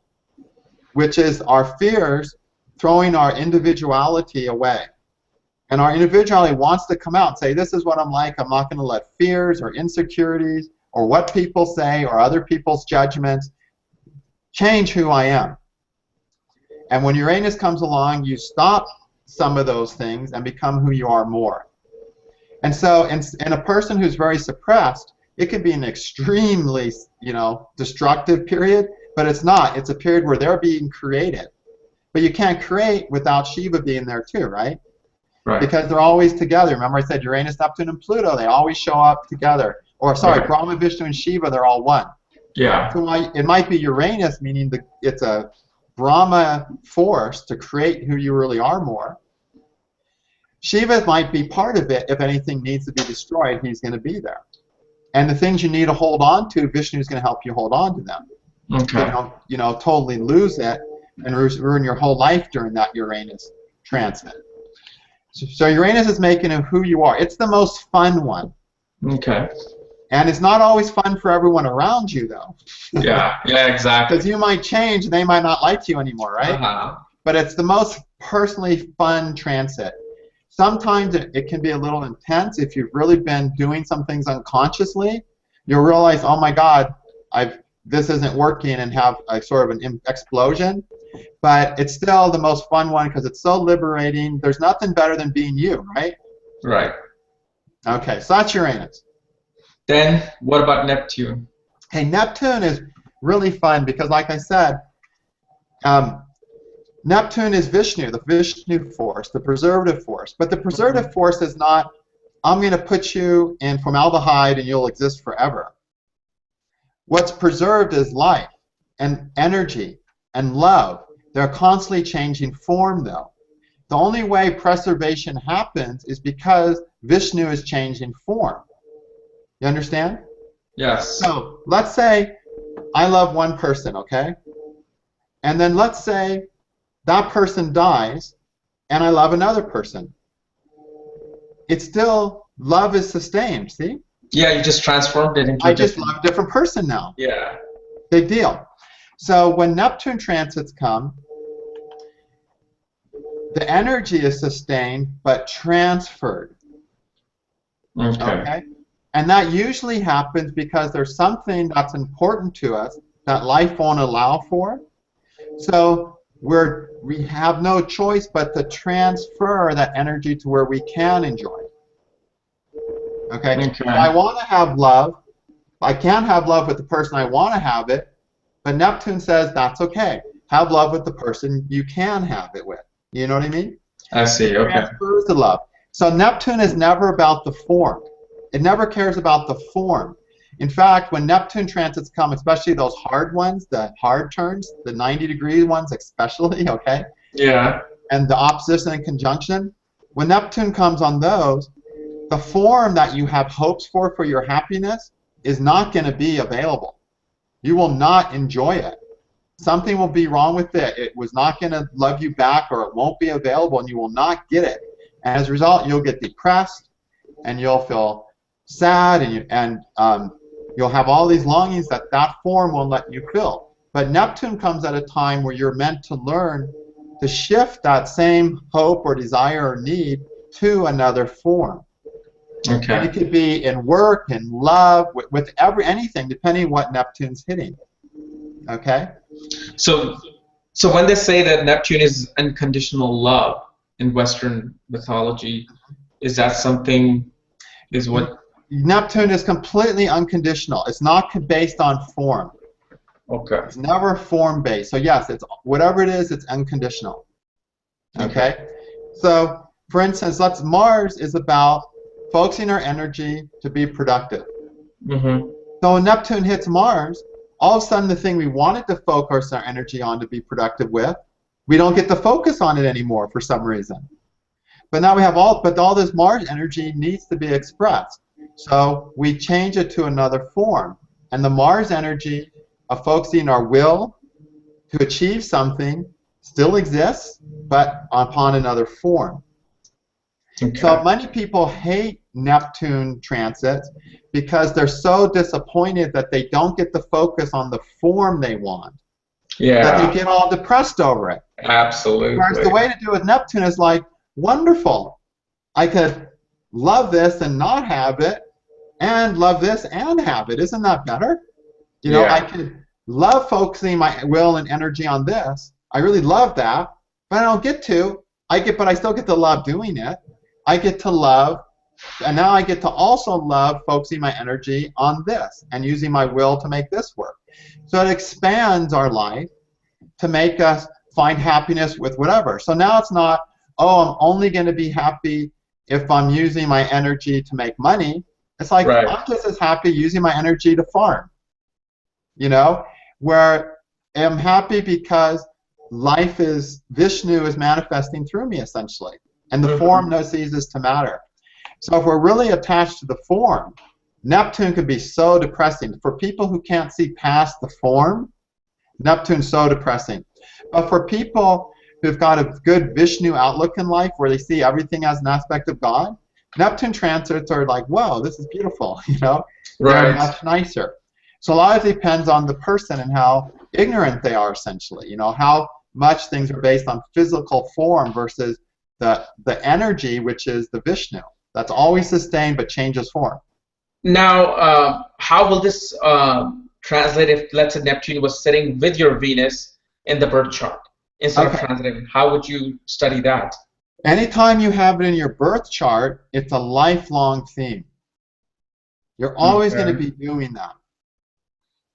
which is our fears throwing our individuality away. And our individuality wants to come out and say, this is what I'm like. I'm not going to let fears or insecurities or what people say or other people's judgments change who I am. And when Uranus comes along, you stop some of those things and become who you are more. And so in a person who's very suppressed, it can be an extremely, destructive period, but it's not. It's a period where they're being created. But you can't create without Shiva being there too, right? Right. Because they're always together. Remember I said Uranus, Neptune, and Pluto, they always show up together. Or sorry, Brahma, Vishnu, and Shiva, they're all one. Yeah. So it might be Uranus, meaning it's a Brahma force to create who you really are more. Shiva might be part of it. If anything needs to be destroyed, he's going to be there. And the things you need to hold on to, Vishnu is going to help you hold on to them. Okay. So you don't totally lose it and ruin your whole life during that Uranus transit. So Uranus is making it who you are. It's the most fun one. Okay. And it's not always fun for everyone around you, though. Yeah, exactly. Because you might change and they might not like you anymore, right? Uh-huh. But it's the most personally fun transit. Sometimes it can be a little intense. If you've really been doing some things unconsciously, you'll realize, oh my God, this isn't working, and have a sort of an explosion. But it's still the most fun one because it's so liberating. There's nothing better than being you, right? Right. Okay, so that's Uranus. Then what about Neptune? Hey, Neptune is really fun because, like I said, Neptune is Vishnu, the Vishnu force, the preservative force. But the preservative force is not, I'm going to put you in formaldehyde and you'll exist forever. What's preserved is life and energy and love. They're constantly changing form, though. The only way preservation happens is because Vishnu is changing form. You understand? Yes. So let's say I love one person, okay? And then let's say that person dies and I love another person. It's still, love is sustained, see? Yeah, you just transformed it into I just love a different person now. Yeah. Big deal. So when Neptune transits come, the energy is sustained but transferred. Okay? And that usually happens because there's something that's important to us that life won't allow for. So we have no choice but to transfer that energy to where we can enjoy it. Okay? If I want to have love, I can't have love with the person I want to have it, but Neptune says that's okay. Have love with the person you can have it with. You know what I mean? I see, okay. Transfers the love. So Neptune is never about the form. It never cares about the form. In fact, when Neptune transits come, especially those hard ones, the hard turns, the 90-degree ones especially, okay? Yeah. And the opposition and conjunction, when Neptune comes on those, the form that you have hopes for your happiness is not going to be available. You will not enjoy it. Something will be wrong with it. It was not going to love you back, or it won't be available, and you will not get it. And as a result, you'll get depressed, and you'll feel sad, and you'll have all these longings that form won't let you fill. But Neptune comes at a time where you're meant to learn to shift that same hope or desire or need to another form. Okay. And it could be in work, in love, with anything, depending on what Neptune's hitting. Okay? So, so when they say that Neptune is unconditional love in Western mythology, is that something, is what? Neptune is completely unconditional. It's not based on form. Okay. It's never form based. So yes, it's whatever it is, it's unconditional. Okay? So for instance, Mars is about focusing our energy to be productive. Mm-hmm. So when Neptune hits Mars, all of a sudden the thing we wanted to focus our energy on to be productive with, we don't get to focus on it anymore for some reason. But now we have all this Mars energy needs to be expressed. So we change it to another form. And the Mars energy of focusing our will to achieve something still exists, but upon another form. Okay. So many people hate Neptune transits because they're so disappointed that they don't get to focus on the form they want. Yeah. That they get all depressed over it. Absolutely. Whereas the way to do it with Neptune is like, wonderful. I could love this and not have it, and love this and have it. Isn't that better? You know, I could love focusing my will and energy on this. I really love that, but I don't get to. But I still get to love doing it. I get to love, and now I get to also love focusing my energy on this and using my will to make this work. So it expands our life to make us find happiness with whatever. So now it's not, oh, I'm only going to be happy if I'm using my energy to make money. It's like, I'm just as happy using my energy to farm. You know, where I'm happy because life is, Vishnu is manifesting through me essentially. And the form ceases to matter. So if we're really attached to the form, Neptune could be so depressing. For people who can't see past the form, Neptune's so depressing. But for people who've got a good Vishnu outlook in life, where they see everything as an aspect of God, Neptune transits are like, whoa, this is beautiful, you know? They're much nicer. So a lot of it depends on the person and how ignorant they are, essentially. You know, how much things are based on physical form versus the energy, which is the Vishnu. That's always sustained but changes form. Now, how will this translate if, let's say, Neptune was sitting with your Venus in the birth chart instead of translating? How would you study that? Anytime you have it in your birth chart, it's a lifelong theme. You're always going to be doing that.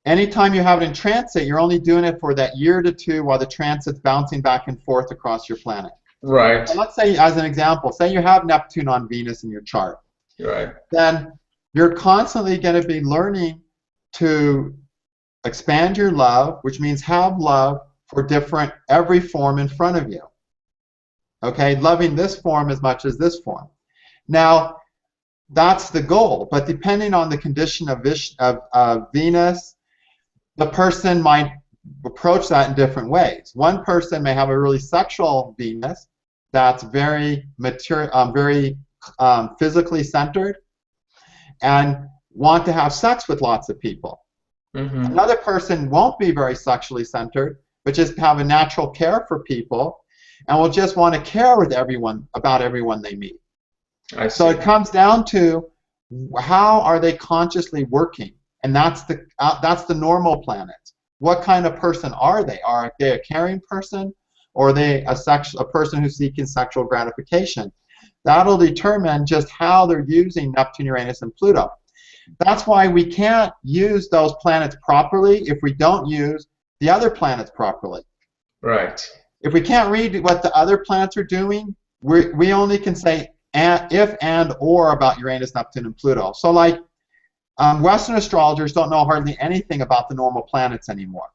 Anytime you have it in transit, you're only doing it for that year to two while the transit's bouncing back and forth across your planet. Right. So let's say, as an example, say you have Neptune on Venus in your chart. Right. Then you're constantly going to be learning to expand your love, which means have love for every form in front of you. Okay, loving this form as much as this form. Now, that's the goal, but depending on the condition of Venus, the person might approach that in different ways. One person may have a really sexual Venus that's very physically centered and want to have sex with lots of people. Another person won't be very sexually centered, but just have a natural care for people and will just want to care with everyone about everyone they meet. So it comes down to how are they consciously working, and that's the normal planets. What kind of person are they? Are they a caring person, or are they a person who's seeking sexual gratification? That'll determine just how they're using Neptune, Uranus, and Pluto. That's why we can't use those planets properly if we don't use the other planets properly. Right. If we can't read what the other planets are doing, we only can say if and or about Uranus, Neptune, and Pluto. So like Western astrologers don't know hardly anything about the normal planets anymore.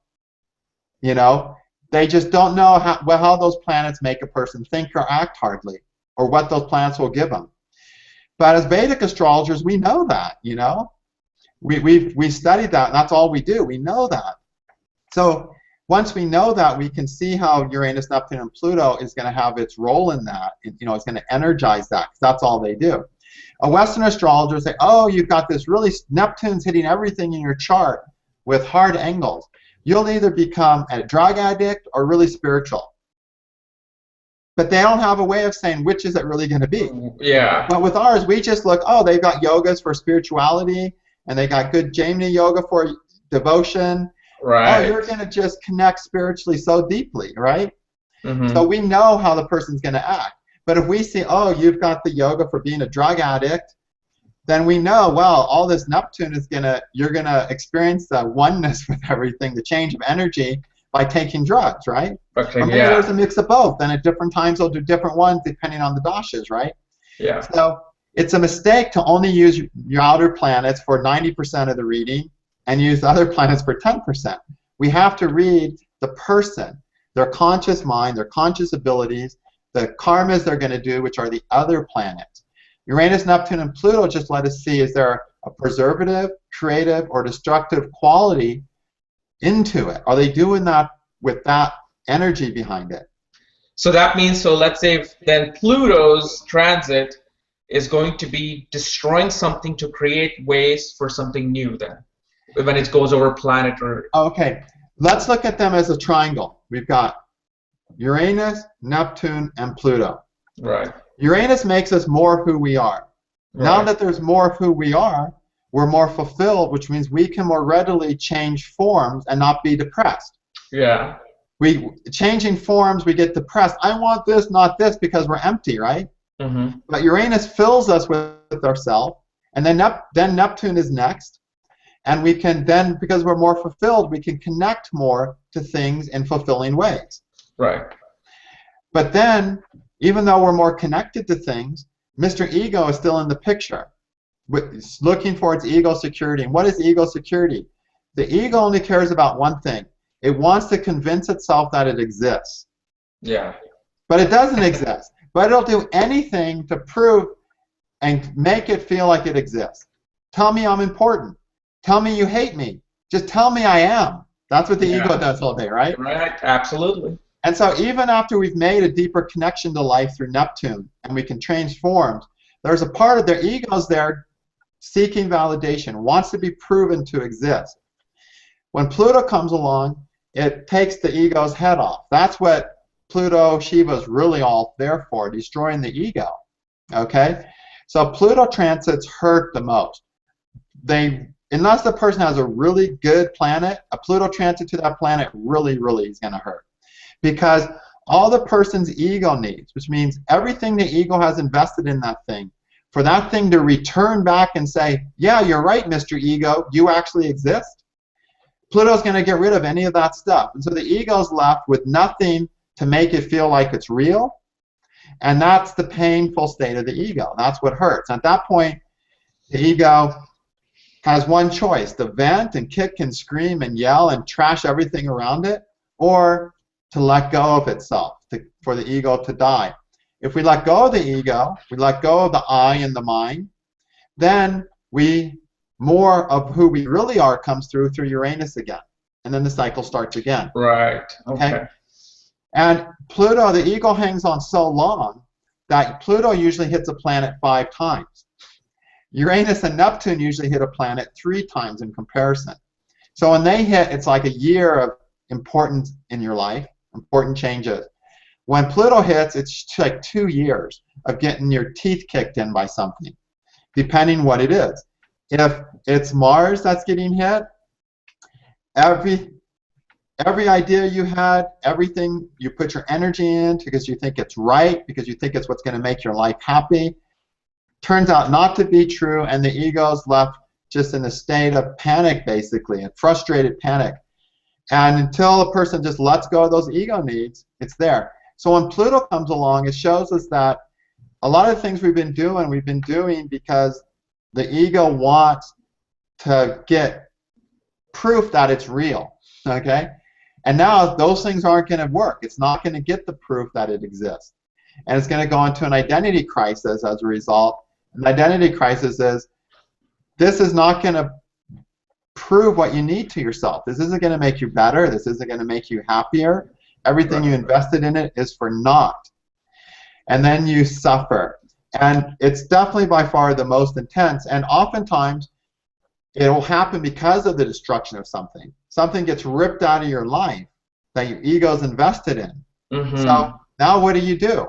You know, they just don't know how those planets make a person think or act hardly, or what those planets will give them. But as Vedic astrologers, we know that, you know. We studied that, and that's all we do. We know that. So once we know that, we can see how Uranus, Neptune, and Pluto is going to have its role in that. You know, it's going to energize that, because that's all they do. A Western astrologer say, oh, you've got this really, Neptune's hitting everything in your chart with hard angles. You'll either become a drug addict or really spiritual. But they don't have a way of saying which is it really going to be. Yeah. But with ours, we just look, oh, they've got yogas for spirituality, and they got good Jaimini yoga for devotion, oh, you're Right. going to just connect spiritually so deeply, right? So Mm-hmm. we know how the person's going to act. But if we see, oh, you've got the yoga for being a drug addict, then we know, well, all this Neptune is you're gonna experience the oneness with everything, the change of energy by taking drugs, right? Or Okay. maybe there's a Yeah. mix of both. Then at different times they'll do different ones depending on the dashas, right? Yeah. So it's a mistake to only use your outer planets for 90% of the reading and use the other planets for 10%. We have to read the person, their conscious mind, their conscious abilities, the karmas they're going to do, which are the other planets. Uranus, Neptune, and Pluto just let us see, is there a preservative, creative, or destructive quality into it? Are they doing that with that energy behind it? So that means, so let's say if then Pluto's transit is going to be destroying something to create ways for something new then, when it goes over planet or Okay, let's look at them as a triangle. We've got Uranus, Neptune, and Pluto. right, Uranus makes us more of who we are. Now right, that there's more of who we are, we're more fulfilled, which means we can more readily change forms and not be depressed. yeah, We changing forms, we get depressed. I want this, not this, because we're empty, right? mm-hmm. But Uranus fills us with ourselves, and then Neptune is next, and we can then, because we're more fulfilled, we can connect more to things in fulfilling ways. Right, But then, even though we're more connected to things, Mr. Ego is still in the picture, looking for its ego security. And what is ego security? The ego only cares about one thing. It wants to convince itself that it exists. yeah, But it doesn't exist. But it'll do anything to prove and make it feel like it exists. Tell me I'm important. Tell me you hate me. Just tell me I am. That's what the ego yeah, does all day, right? right, absolutely, And so even after we've made a deeper connection to life through Neptune and we can change forms, there's a part of their egos there seeking validation, wants to be proven to exist. When Pluto comes along, it takes the ego's head off. That's what Pluto, Shiva's really all there for, destroying the ego. Okay? So Pluto transits hurt the most. Unless the person has a really good planet, a Pluto transit to that planet really, really is going to hurt. Because all the person's ego needs, which means everything the ego has invested in that thing, for that thing to return back and say, yeah, you're right, Mr. Ego, you actually exist, Pluto's going to get rid of any of that stuff. And so the ego's left with nothing to make it feel like it's real, and that's the painful state of the ego. That's what hurts. At that point, the ego has one choice, to vent and kick and scream and yell and trash everything around it, or to let go of itself, for the ego to die. If we let go of the ego, we let go of the I and the mind, then more of who we really are comes through Uranus again. And then the cycle starts again. right, Okay? And Pluto, the ego hangs on so long that Pluto usually hits a planet 5 times. Uranus and Neptune usually hit a planet 3 times in comparison. So when they hit, it's like a year of importance in your life, important changes. When Pluto hits, it's like 2 years of getting your teeth kicked in by something, depending what it is. If it's Mars that's getting hit, every idea you had, everything you put your energy into because you think it's right, because you think it's what's going to make your life happy, turns out not to be true, and the ego's left just in a state of panic, basically, a frustrated panic. And until a person just lets go of those ego needs, it's there. So when Pluto comes along, it shows us that a lot of the things we've been doing because the ego wants to get proof that it's real, okay? And now those things aren't going to work. It's not going to get the proof that it exists. And it's going to go into an identity crisis as a result. An identity crisis is, this is not going to prove what you need to yourself. This isn't going to make you better. This isn't going to make you happier. Everything you invested in it is for naught. And then you suffer. And it's definitely by far the most intense. And oftentimes, it will happen because of the destruction of something. Something gets ripped out of your life that your ego's invested in. Mm-hmm. So now what do?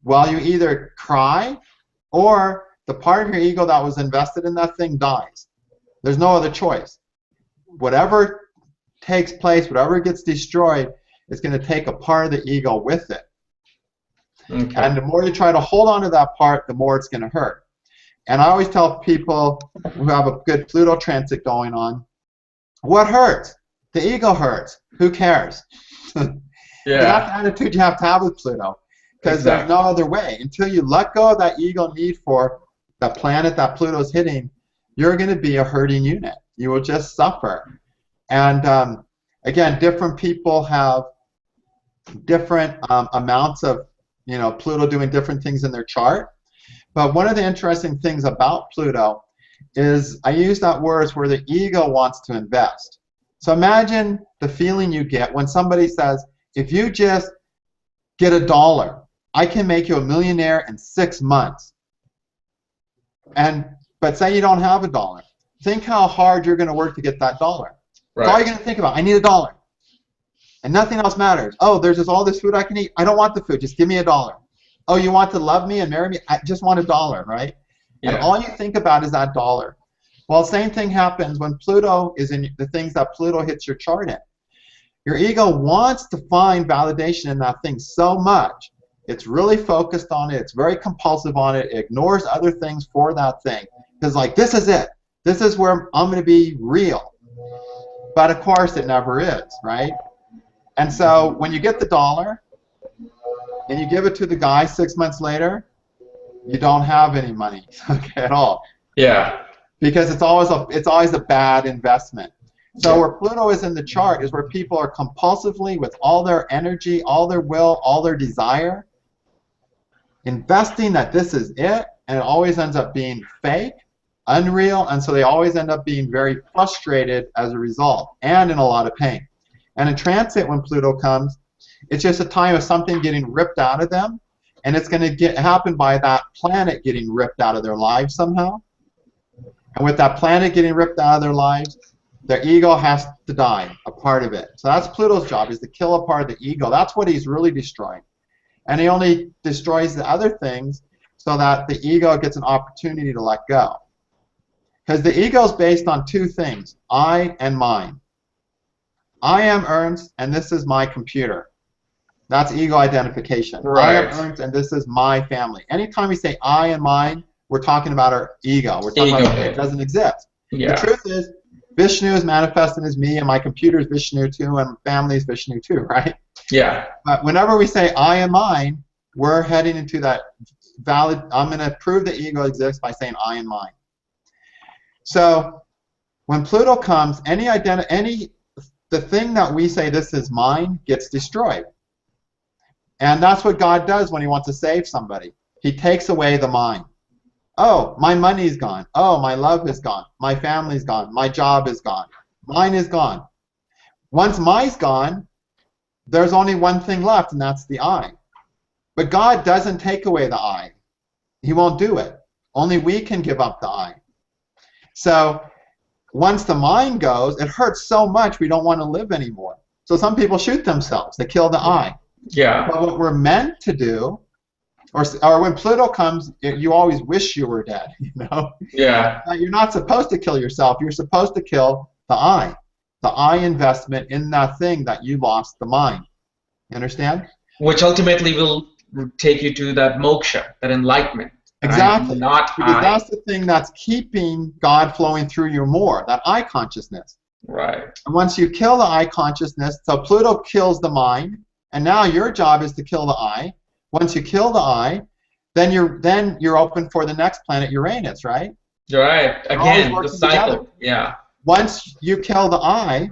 Well, you either cry or the part of your ego that was invested in that thing dies. There's no other choice. Whatever takes place, whatever gets destroyed, is going to take a part of the ego with it. Okay. And the more you try to hold on to that part, the more it's going to hurt. And I always tell people who have a good Pluto transit going on, what hurts? The ego hurts. Who cares? Yeah. That's the attitude you have to have with Pluto. Because there's no other way. Until you let go of that ego need for the planet that Pluto's hitting, you're going to be a hurting unit. You will just suffer. And again, different people have different amounts of, Pluto doing different things in their chart. But one of the interesting things about Pluto is I use that word where the ego wants to invest. So imagine the feeling you get when somebody says, if you just get $1, I can make you a millionaire in 6 months. But say you don't have $1. Think how hard you're going to work to get that dollar. Right. That's all you're going to think about. I need $1. And nothing else matters. Oh, there's all this food I can eat. I don't want the food. Just give me $1. Oh, you want to love me and marry me? I just want $1, right? Yeah. And all you think about is that dollar. Well, same thing happens when Pluto is in the things that Pluto hits your chart in. Your ego wants to find validation in that thing so much. It's really focused on it. It's very compulsive on it. It ignores other things for that thing. Because like, this is it. This is where I'm going to be real. But of course, it never is, right? And so when you get the $1 and you give it to the guy 6 months later, you don't have any money at all. Yeah. Because it's always a bad investment. So where Pluto is in the chart is where people are compulsively, with all their energy, all their will, all their desire, investing that this is it, and it always ends up being fake, unreal, and so they always end up being very frustrated as a result, and in a lot of pain. And in transit, when Pluto comes, it's just a time of something getting ripped out of them, and it's going to happen by that planet getting ripped out of their lives somehow. And with that planet getting ripped out of their lives, their ego has to die, a part of it. So that's Pluto's job, is to kill a part of the ego. That's what he's really destroying. And he only destroys the other things so that the ego gets an opportunity to let go. Because the ego is based on two things, I and mine. I am Ernst, and this is my computer. That's ego identification. Right. I am Ernst, and this is my family. Anytime we say I and mine, we're talking about our ego. We're talking about it doesn't exist. Yeah. The truth is, Vishnu is manifested as me, and my computer is Vishnu too, and family is Vishnu too, right? Yeah. But whenever we say I am mine, we're heading into that valid, I'm going to prove the ego exists by saying I am mine. So when Pluto comes, the thing that we say this is mine gets destroyed. And that's what God does when he wants to save somebody. He takes away the mine. Oh, my money's gone. Oh, my love is gone. My family's gone. My job is gone. Mine is gone. Once mine's gone, there's only one thing left, and that's the I. But God doesn't take away the I. He won't do it. Only we can give up the I. So once the mind goes, it hurts so much we don't want to live anymore. So some people shoot themselves. They kill the I. Yeah. But what we're meant to do, or when Pluto comes, you always wish you were dead, you know? Yeah. You're not supposed to kill yourself. You're supposed to kill the I investment in that thing that you lost the mind. You understand? Which ultimately will take you to that moksha, that enlightenment. Exactly. Right? Not because that's the thing that's keeping God flowing through you more, that I consciousness. Right. And once you kill the I consciousness, so Pluto kills the mind, and now your job is to kill the I. Once you kill the I, then you're open for the next planet, Uranus, right? Right. Again, the cycle. Together. Yeah. Once you kill the I,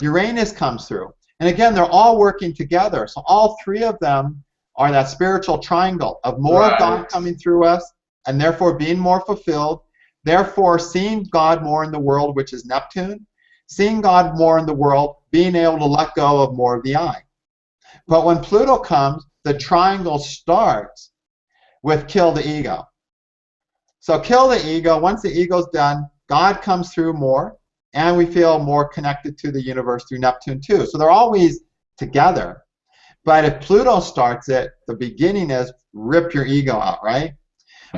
Uranus comes through. And again, they're all working together. So all three of them are that spiritual triangle of more of God coming through us, and therefore being more fulfilled, therefore seeing God more in the world, which is Neptune, seeing God more in the world, being able to let go of more of the I. But when Pluto comes, the triangle starts with kill the ego. So kill the ego. Once the ego's done, God comes through more, and we feel more connected to the universe through Neptune too. So they're always together. But if Pluto starts it, the beginning is rip your ego out, right?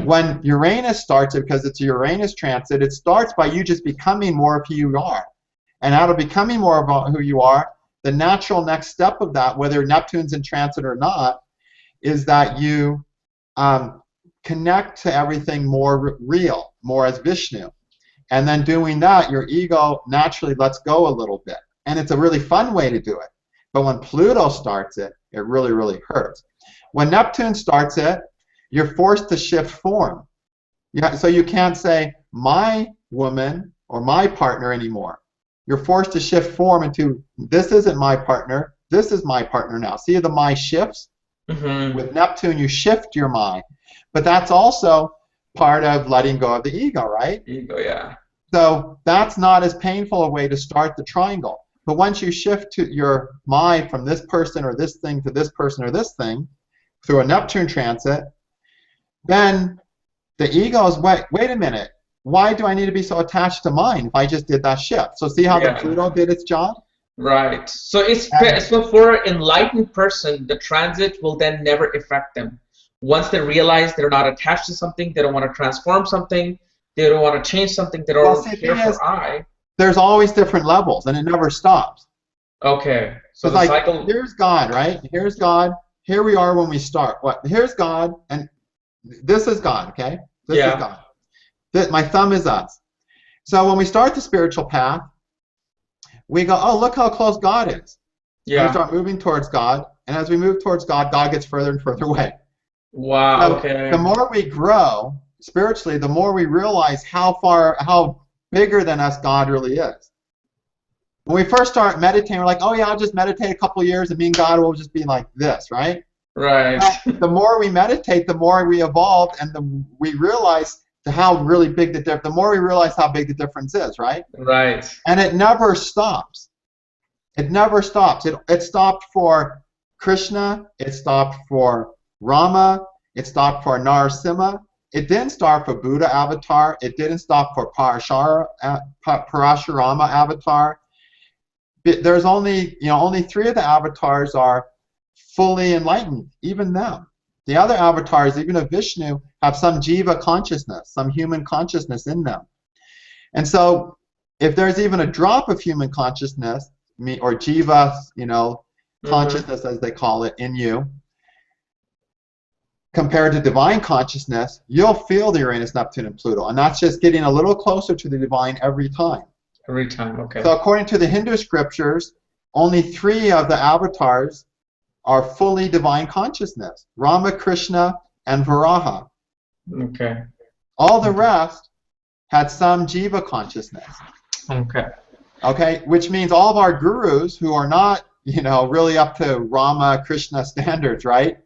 When Uranus starts it, because it's a Uranus transit, it starts by you just becoming more of who you are. and out of becoming more about who you are, the natural next step of that, whether Neptune's in transit or not, is that you connect to everything more real, more as Vishnu. And then doing that, your ego naturally lets go a little bit. And it's a really fun way to do it. But when Pluto starts it, it really, really hurts. When Neptune starts it, you're forced to shift form. So you can't say, my woman or my partner anymore. You're forced to shift form into, this isn't my partner, this is my partner now. See the my shifts? Mm-hmm. With Neptune, you shift your my. But that's also part of letting go of the ego, right? Ego, yeah. So that's not as painful a way to start the triangle. But once you shift to your my from this person or this thing to this person or this thing through a Neptune transit, then the ego is, wait a minute, why do I need to be so attached to mine if I just did that shift? So see how the Pluto did its job? Right. So so for an enlightened person, the transit will then never affect them. Once they realize they're not attached to something, they don't want to transform something, they don't want to change something, they don't care for I. There's always different levels, and it never stops. Okay. So it's the like, cycle. Here's God, right? Here's God. Here we are when we start. Here's God, and this is God, okay? This is God. My thumb is us. So when we start the spiritual path, we go, oh, look how close God is. Yeah. And we start moving towards God, and as we move towards God, God gets further and further away. Wow. So okay. The more we grow spiritually, the more we realize how bigger than us God really is. When we first start meditating, we're like, oh yeah, I'll just meditate a couple years and me and God will just be like this, right? Right. The more we meditate, the more we evolve, and we realize how really big the more we realize how big the difference is, right? Right. And it never stops. It never stops. It stopped for Krishna. It stopped for Rama. It stopped for Narasimha. It didn't stop for Buddha avatar. It didn't stop for Parashurama avatar. There's only 3 of the avatars are fully enlightened, even them. The other avatars, even of Vishnu, have some jiva consciousness, some human consciousness in them. And so if there's even a drop of human consciousness, or jiva, consciousness as they call it, in you, compared to divine consciousness, you'll feel the Uranus, Neptune, and Pluto. And that's just getting a little closer to the divine every time. Every time, okay. So according to the Hindu scriptures, only 3 of the avatars are fully divine consciousness: Rama, Krishna, and Varaha. Okay. All the rest had some jiva consciousness. Okay. Okay, which means all of our gurus who are not, really up to Rama, Krishna standards, right?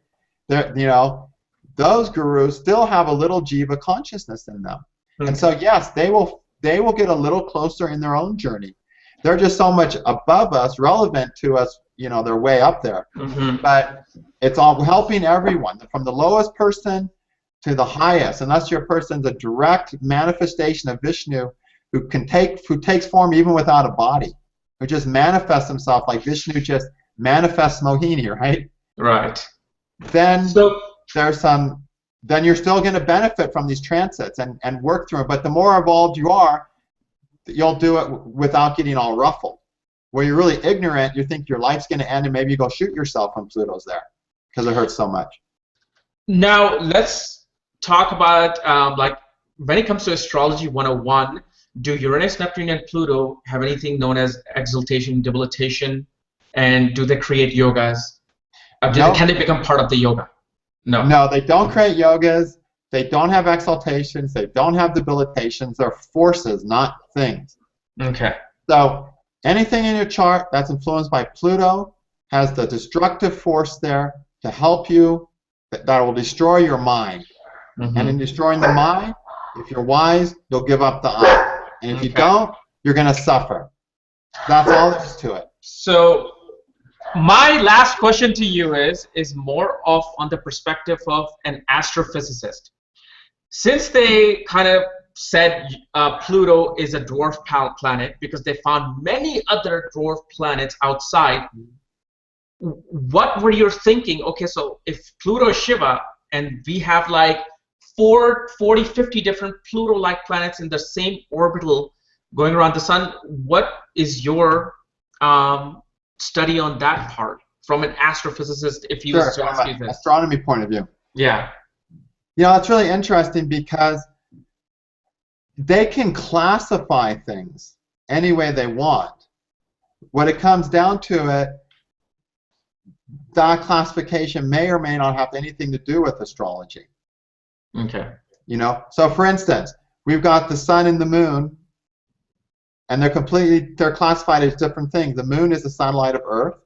Those gurus still have a little jiva consciousness in them. Okay. And so yes, they will get a little closer in their own journey. They're just so much above us, relevant to us, they're way up there. Mm-hmm. But it's all helping everyone, from the lowest person to the highest, unless your person's a direct manifestation of Vishnu who takes form even without a body, who just manifests himself like Vishnu just manifests Mohini, right? Right. Then then you're still going to benefit from these transits and work through them. But the more evolved you are, you'll do it without getting all ruffled. Where you're really ignorant, you think your life's going to end, and maybe you go shoot yourself when Pluto's there because it hurts so much. Now let's talk about when it comes to Astrology 101, do Uranus, Neptune, and Pluto have anything known as exaltation, debilitation, and do they create yogas? Can they become part of the yoga? No. No, they don't create yogas. They don't have exaltations. They don't have debilitations. They're forces, not things. Okay. So anything in your chart that's influenced by Pluto has the destructive force there to help you that will destroy your mind. Mm-hmm. And in destroying the mind, if you're wise, you'll give up the I. And if you don't, you're going to suffer. That's all there is to it. So my last question to you is more of on the perspective of an astrophysicist. Since they kind of said Pluto is a dwarf planet because they found many other dwarf planets outside, what were you thinking? Okay, so if Pluto is Shiva and we have like 40, 50 different Pluto-like planets in the same orbital going around the sun. What is your study on that part from an astrophysicist? If he was Sure, to from ask you an this. astronomy point of view. Yeah. You know, it's really interesting because they can classify things any way they want. When it comes down to it, that classification may or may not have anything to do with astrology. Okay. You know, so for instance, we've got the sun and the moon, and they're classified as different things. The moon is a satellite of Earth.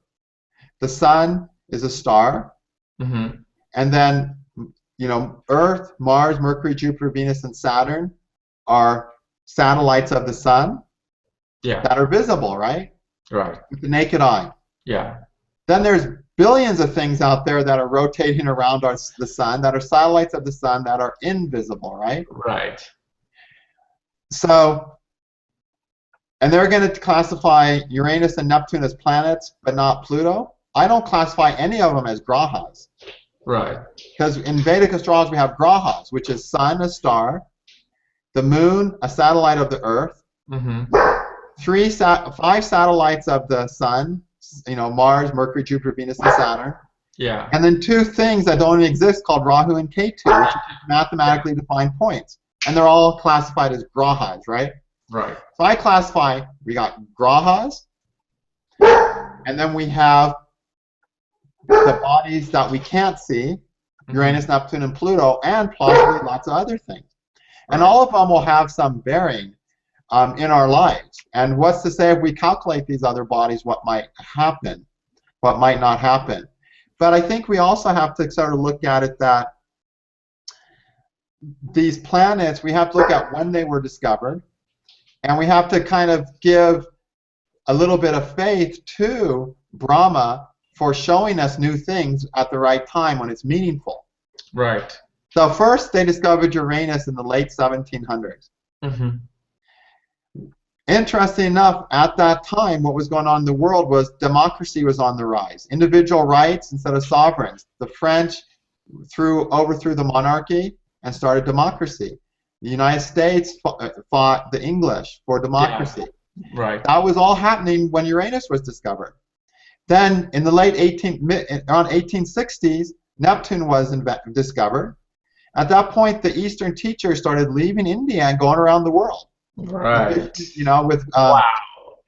The sun is a star. Mm-hmm. And then, you know, Earth, Mars, Mercury, Jupiter, Venus, and Saturn are satellites of the sun that are visible, right? Right. With the naked eye. Yeah. Then there's billions of things out there that are rotating around the sun that are satellites of the sun that are invisible, right? Right. So, and they're going to classify Uranus and Neptune as planets, but not Pluto. I don't classify any of them as grahas. Right. Because in Vedic astrology we have grahas, which is sun, a star, the moon, a satellite of the Earth, Mm-hmm. 5 satellites of the sun, you know, Mars, Mercury, Jupiter, Venus, and Saturn. Yeah. And then 2 things that don't even exist called Rahu and Ketu, which are mathematically defined points. And they're all classified as grahas, right? Right. So I classify, we got grahas, and then we have the bodies that we can't see, Uranus, Neptune, and Pluto, and possibly lots of other things. And all of them will have some bearing in our lives. And what's to say if we calculate these other bodies, what might happen, what might not happen. But I think we also have to sort of look at it that these planets, we have to look at when they were discovered, and we have to kind of give a little bit of faith to Brahma for showing us new things at the right time when it's meaningful. Right. So first they discovered Uranus in the late 1700s. Mm-hmm. Interesting enough, at that time, what was going on in the world was democracy was on the rise. Individual rights instead of sovereigns. The French overthrew the monarchy and started democracy. The United States fought the English for democracy. Yeah. Right. That was all happening when Uranus was discovered. Then, in the late around 1860s, Neptune was discovered. At that point, the Eastern teachers started leaving India and going around the world. Right. You know, with wow,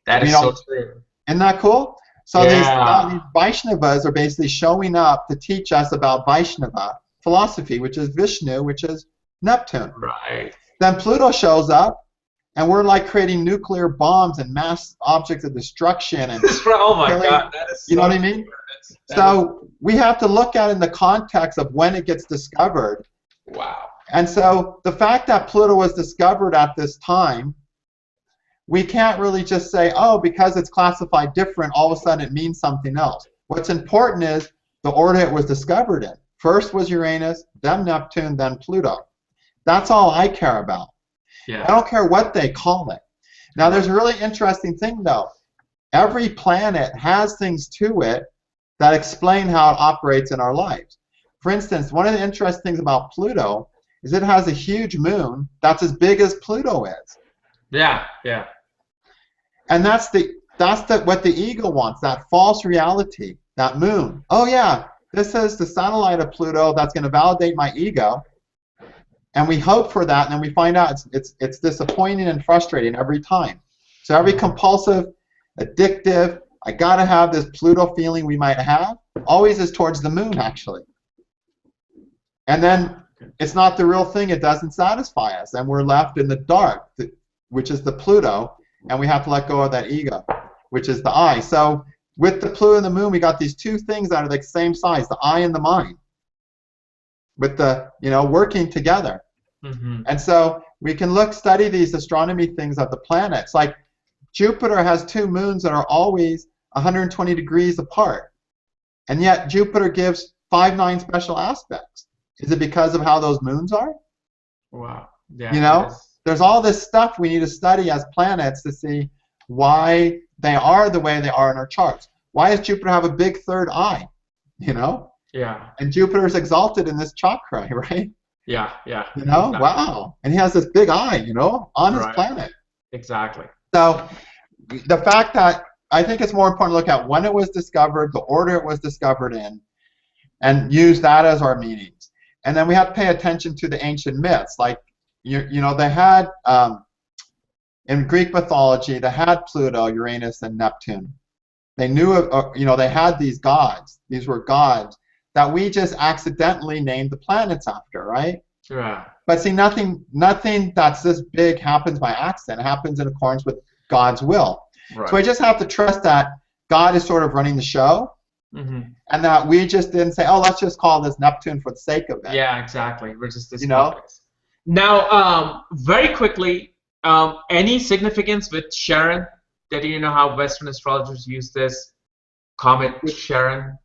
that is so true. Isn't that cool? So Yeah. these Vaishnavas are basically showing up to teach us about Vaishnava philosophy, which is Vishnu, which is Neptune. Right. Then Pluto shows up, and we're like creating nuclear bombs and mass objects of destruction. And Oh my killing, God, that is. you know what I mean? So we have to look at it in the context of when it gets discovered. Wow. And so the fact that Pluto was discovered at this time, we can't really just say, oh, because it's classified different, all of a sudden it means something else. What's important is the order it was discovered in. First was Uranus, then Neptune, then Pluto. That's all I care about. Yeah. I don't care what they call it. Now, there's a really interesting thing, though. Every planet has things to it that explain how it operates in our lives. For instance, one of the interesting things about Pluto is it has a huge moon that's as big as Pluto is. Yeah, yeah. And that's what the ego wants, that false reality, that moon. Oh yeah, this is the satellite of Pluto that's going to validate my ego. And we hope for that, and then we find out it's disappointing and frustrating every time. So every compulsive, addictive, I got to have this Pluto feeling we might have, always is towards the moon, actually. And then it's not the real thing. It doesn't satisfy us, and we're left in the dark, which is the Pluto, and we have to let go of that ego, which is the I. So with the Pluto and the moon, we got these 2 things that are the same size, the I and the mind, with the, working together. Mm-hmm. And so we can study these astronomy things of the planets. Like Jupiter has 2 moons that are always 120 degrees apart, and yet Jupiter gives 5-9 special aspects. Is it because of how those moons are? Wow. Yeah. There's all this stuff we need to study as planets to see why they are the way they are in our charts. Why does Jupiter have a big 3rd eye? Yeah. And Jupiter's exalted in this chakra, right? Yeah, yeah. Wow. And he has this big eye, on his Right. planet. Exactly. So the fact that I think it's more important to look at when it was discovered, the order it was discovered in, and use that as our meanings. And then we have to pay attention to the ancient myths. Like, you know, they had, in Greek mythology, they had Pluto, Uranus, and Neptune. They knew, you know, they had these gods. These were gods that we just accidentally named the planets after, right? Yeah. But see, nothing that's this big happens by accident. It happens in accordance with God's will. Right. So I just have to trust that God is sort of running the show, and that we just didn't say, oh, let's just call this Neptune for the sake of it. Yeah, exactly. We're just You know? Now, very quickly, any significance with Charon? Did you know how Western astrologers use this? Comet Charon?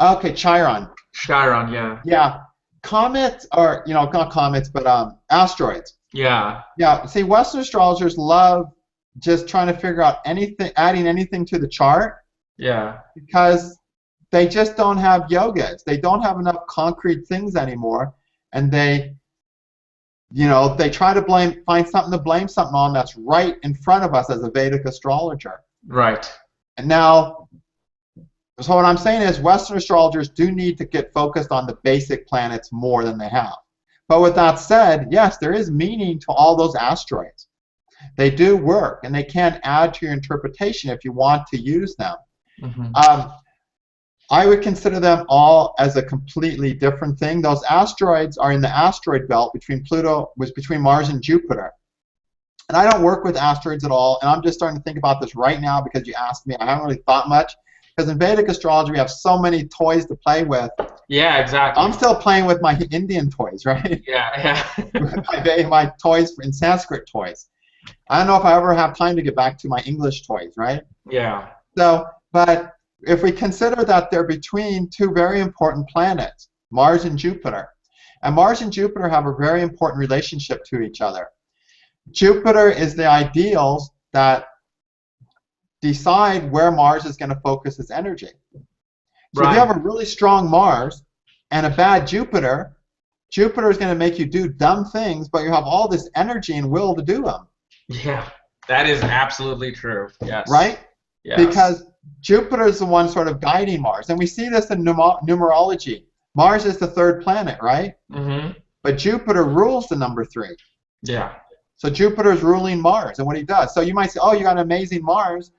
Okay, Chiron. Charon, yeah. Yeah. Comets are, you know, not comets, but asteroids. Yeah. Yeah. See, Western astrologers love just trying to figure out anything, adding anything to the chart. Yeah. Because they just don't have yogas. They don't have enough concrete things anymore, and they, you know, they try to find something to blame something on that's right in front of us as a Vedic astrologer. Right. And now, so what I'm saying is Western astrologers do need to get focused on the basic planets more than they have. But with that said, yes, there is meaning to all those asteroids. They do work, and they can add to your interpretation if you want to use them. I would consider them all as a completely different thing. Those asteroids are in the asteroid belt between Mars and Jupiter. And I don't work with asteroids at all, and I'm just starting to think about this right now because you asked me. I haven't really thought much. Because in Vedic astrology, we have so many toys to play with. Yeah, exactly. I'm still playing with my Indian toys, right? Yeah, yeah. my toys in Sanskrit toys. I don't know if I ever have time to get back to my English toys, right? Yeah. So, but if we consider that they're between two very important planets, Mars and Jupiter, and Mars and Jupiter have a very important relationship to each other. Jupiter is the ideals that decide where Mars is going to focus its energy. So if you have a really strong Mars and a bad Jupiter, Jupiter is going to make you do dumb things, but you have all this energy and will to do them. Yeah, that is absolutely true. Yes. Right? Yes. Because Jupiter is the one sort of guiding Mars. And we see this in numerology. Mars is the third planet, right? But Jupiter rules the number 3. Yeah. So Jupiter is ruling Mars and what he does. So you might say, oh, you got an amazing Mars,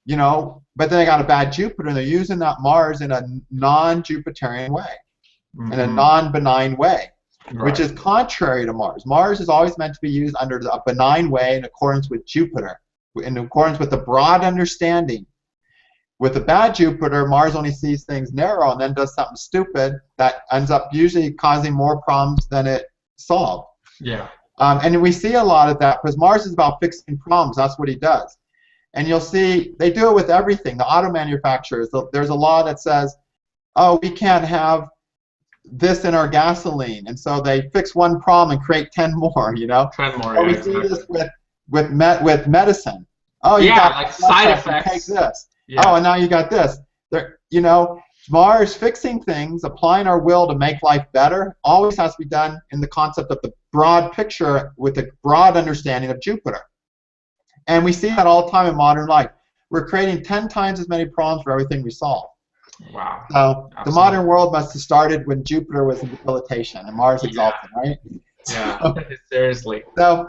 you know, but then they got a bad Jupiter, and they're using that Mars in a non-Jupiterian way, in a non-benign way, which is contrary to Mars. Mars is always meant to be used under a benign way in accordance with Jupiter, in accordance with the broad understanding. With a bad Jupiter, Mars only sees things narrow and then does something stupid that ends up usually causing more problems than it solved. Yeah. And we see a lot of that because Mars is about fixing problems. That's what he does. And you'll see they do it with everything. The auto manufacturers, there's a law that says, oh, we can't have this in our gasoline. And so they fix one problem and create 10 more, you know? 10 more, or we see this with medicine. Oh, you got like side effects. Take this. Yeah. Oh, and now you got this. There, you know, Mars fixing things, applying our will to make life better, always has to be done in the concept of the broad picture with a broad understanding of Jupiter. And we see that all the time in modern life. We're creating 10 times as many problems for everything we solve. Wow. So the modern world must have started when Jupiter was in debilitation and Mars exalted, right? Yeah. So, seriously. So,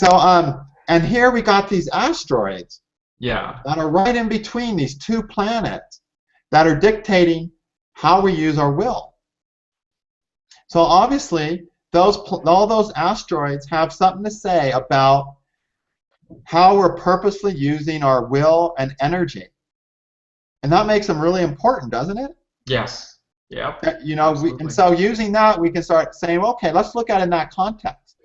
wow. And here we got these asteroids. Yeah. That are right in between these two planets that are dictating how we use our will. So obviously, all those asteroids have something to say about how we're purposely using our will and energy. And that makes them really important, doesn't it? Yes. Yeah. You know, and so using that, we can start saying, okay, let's look at it in that context.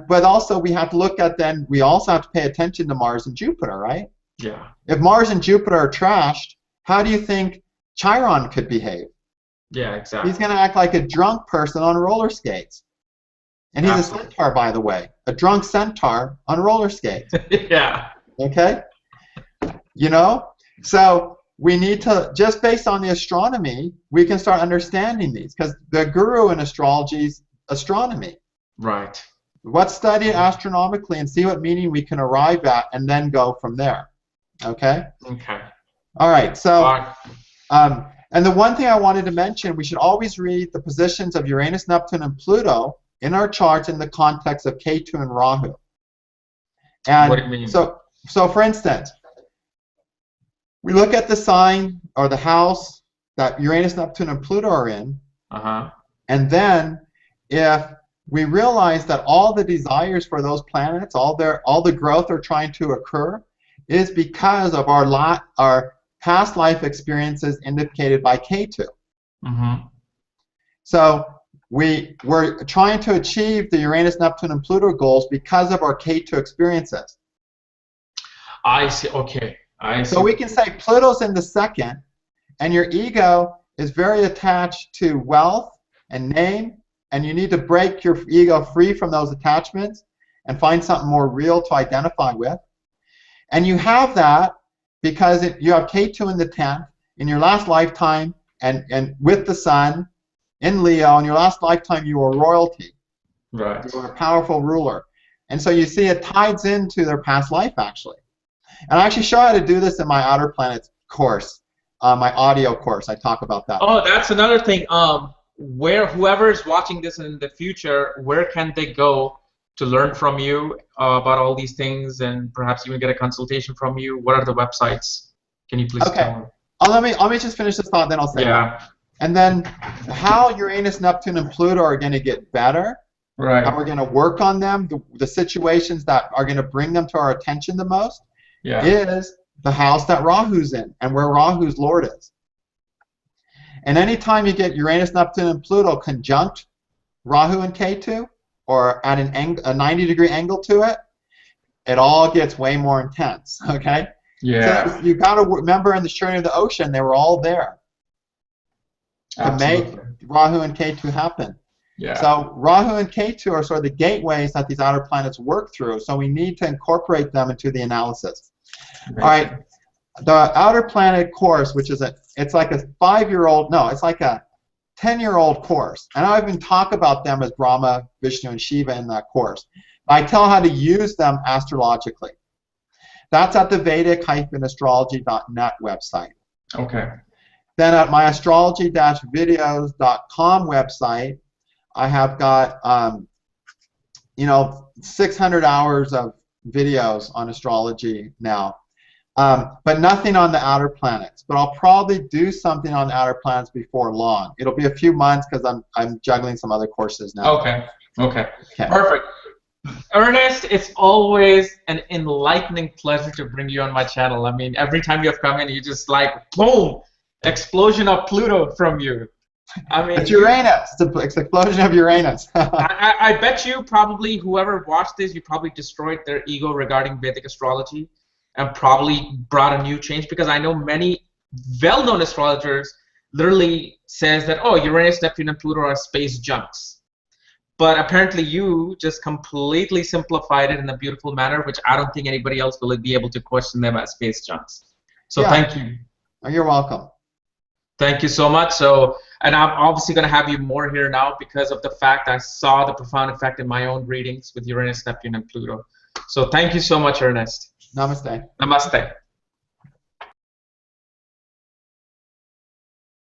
But also we have to look at then, we also have to pay attention to Mars and Jupiter, right? Yeah. If Mars and Jupiter are trashed, how do you think Chiron could behave? Yeah, exactly. He's going to act like a drunk person on roller skates. And he's a centaur, by the way. A drunk centaur on roller skates. Yeah. Okay? You know? So we need to, just based on the astronomy, we can start understanding these. Because the guru in astrology is astronomy. Right. Let's study it astronomically and see what meaning we can arrive at, and then go from there. Okay? Okay. All right. So, Alright. and the one thing I wanted to mention, we should always read the positions of Uranus, Neptune, and Pluto in our charts in the context of Ketu and Rahu. And What do you mean? so for instance, we look at the sign or the house that Uranus, Neptune, and Pluto are in, and then if we realize that all the desires for those planets, all the growth are trying to occur, is because of our past life experiences indicated by Ketu. So we're trying to achieve the Uranus, Neptune, and Pluto goals because of our Ketu experiences. I see. Okay. I see. So we can say Pluto's in the second, and your ego is very attached to wealth and name, and you need to break your ego free from those attachments and find something more real to identify with. And you have that because you have Ketu in the 10th in your last lifetime, and with the sun in Leo. In your last lifetime, you were royalty. Right. You were a powerful ruler. And so you see it ties into their past life, actually. And I actually show how to do this in my Outer Planets course, my audio course. I talk about that. Oh, that's another thing. Where whoever is watching this in the future, where can they go to learn from you about all these things, and perhaps even get a consultation from you? What are the websites? Can you please tell me? Let me just finish this thought, then I'll say that. And then how Uranus, Neptune, and Pluto are going to get better. Right. How we're going to work on them, the situations that are going to bring them to our attention the most, is the house that Rahu's in and where Rahu's Lord is. And anytime you get Uranus, Neptune, and Pluto conjunct Rahu and Ketu, or at a 90-degree angle to it, it all gets way more intense. Okay? Yeah. So you got to remember, in the Journey of the Ocean, they were all there to make Rahu and Ketu happen. Yeah. So Rahu and Ketu are sort of the gateways that these outer planets work through. So we need to incorporate them into the analysis. All right. The outer planet course, which is it's like a 5-year-old, no, it's like a 10-year-old course. And I even talk about them as Brahma, Vishnu, and Shiva in that course. I tell how to use them astrologically. That's at the Vedic-astrology.net website. Okay. Then at my astrology-videos.com website, I have got 600 hours of videos on astrology now. But nothing on the outer planets. But I'll probably do something on the outer planets before long. It'll be a few months because I'm juggling some other courses now. Okay. Perfect. Ernest, it's always an enlightening pleasure to bring you on my channel. I mean, every time you have come in, you just like, boom, explosion of Pluto from you. I mean, it's Uranus. It's an explosion of Uranus. I bet you probably whoever watched this, you probably destroyed their ego regarding Vedic astrology, and probably brought a new change, because I know many well-known astrologers literally says that, oh, Uranus, Neptune, and Pluto are space junks. But apparently you just completely simplified it in a beautiful manner, which I don't think anybody else will be able to question them as space junks. So thank you. You're welcome. Thank you so much. So, and I'm obviously going to have you more here now because of the fact I saw the profound effect in my own readings with Uranus, Neptune, and Pluto. So thank you so much, Ernest. Namaste. Namaste.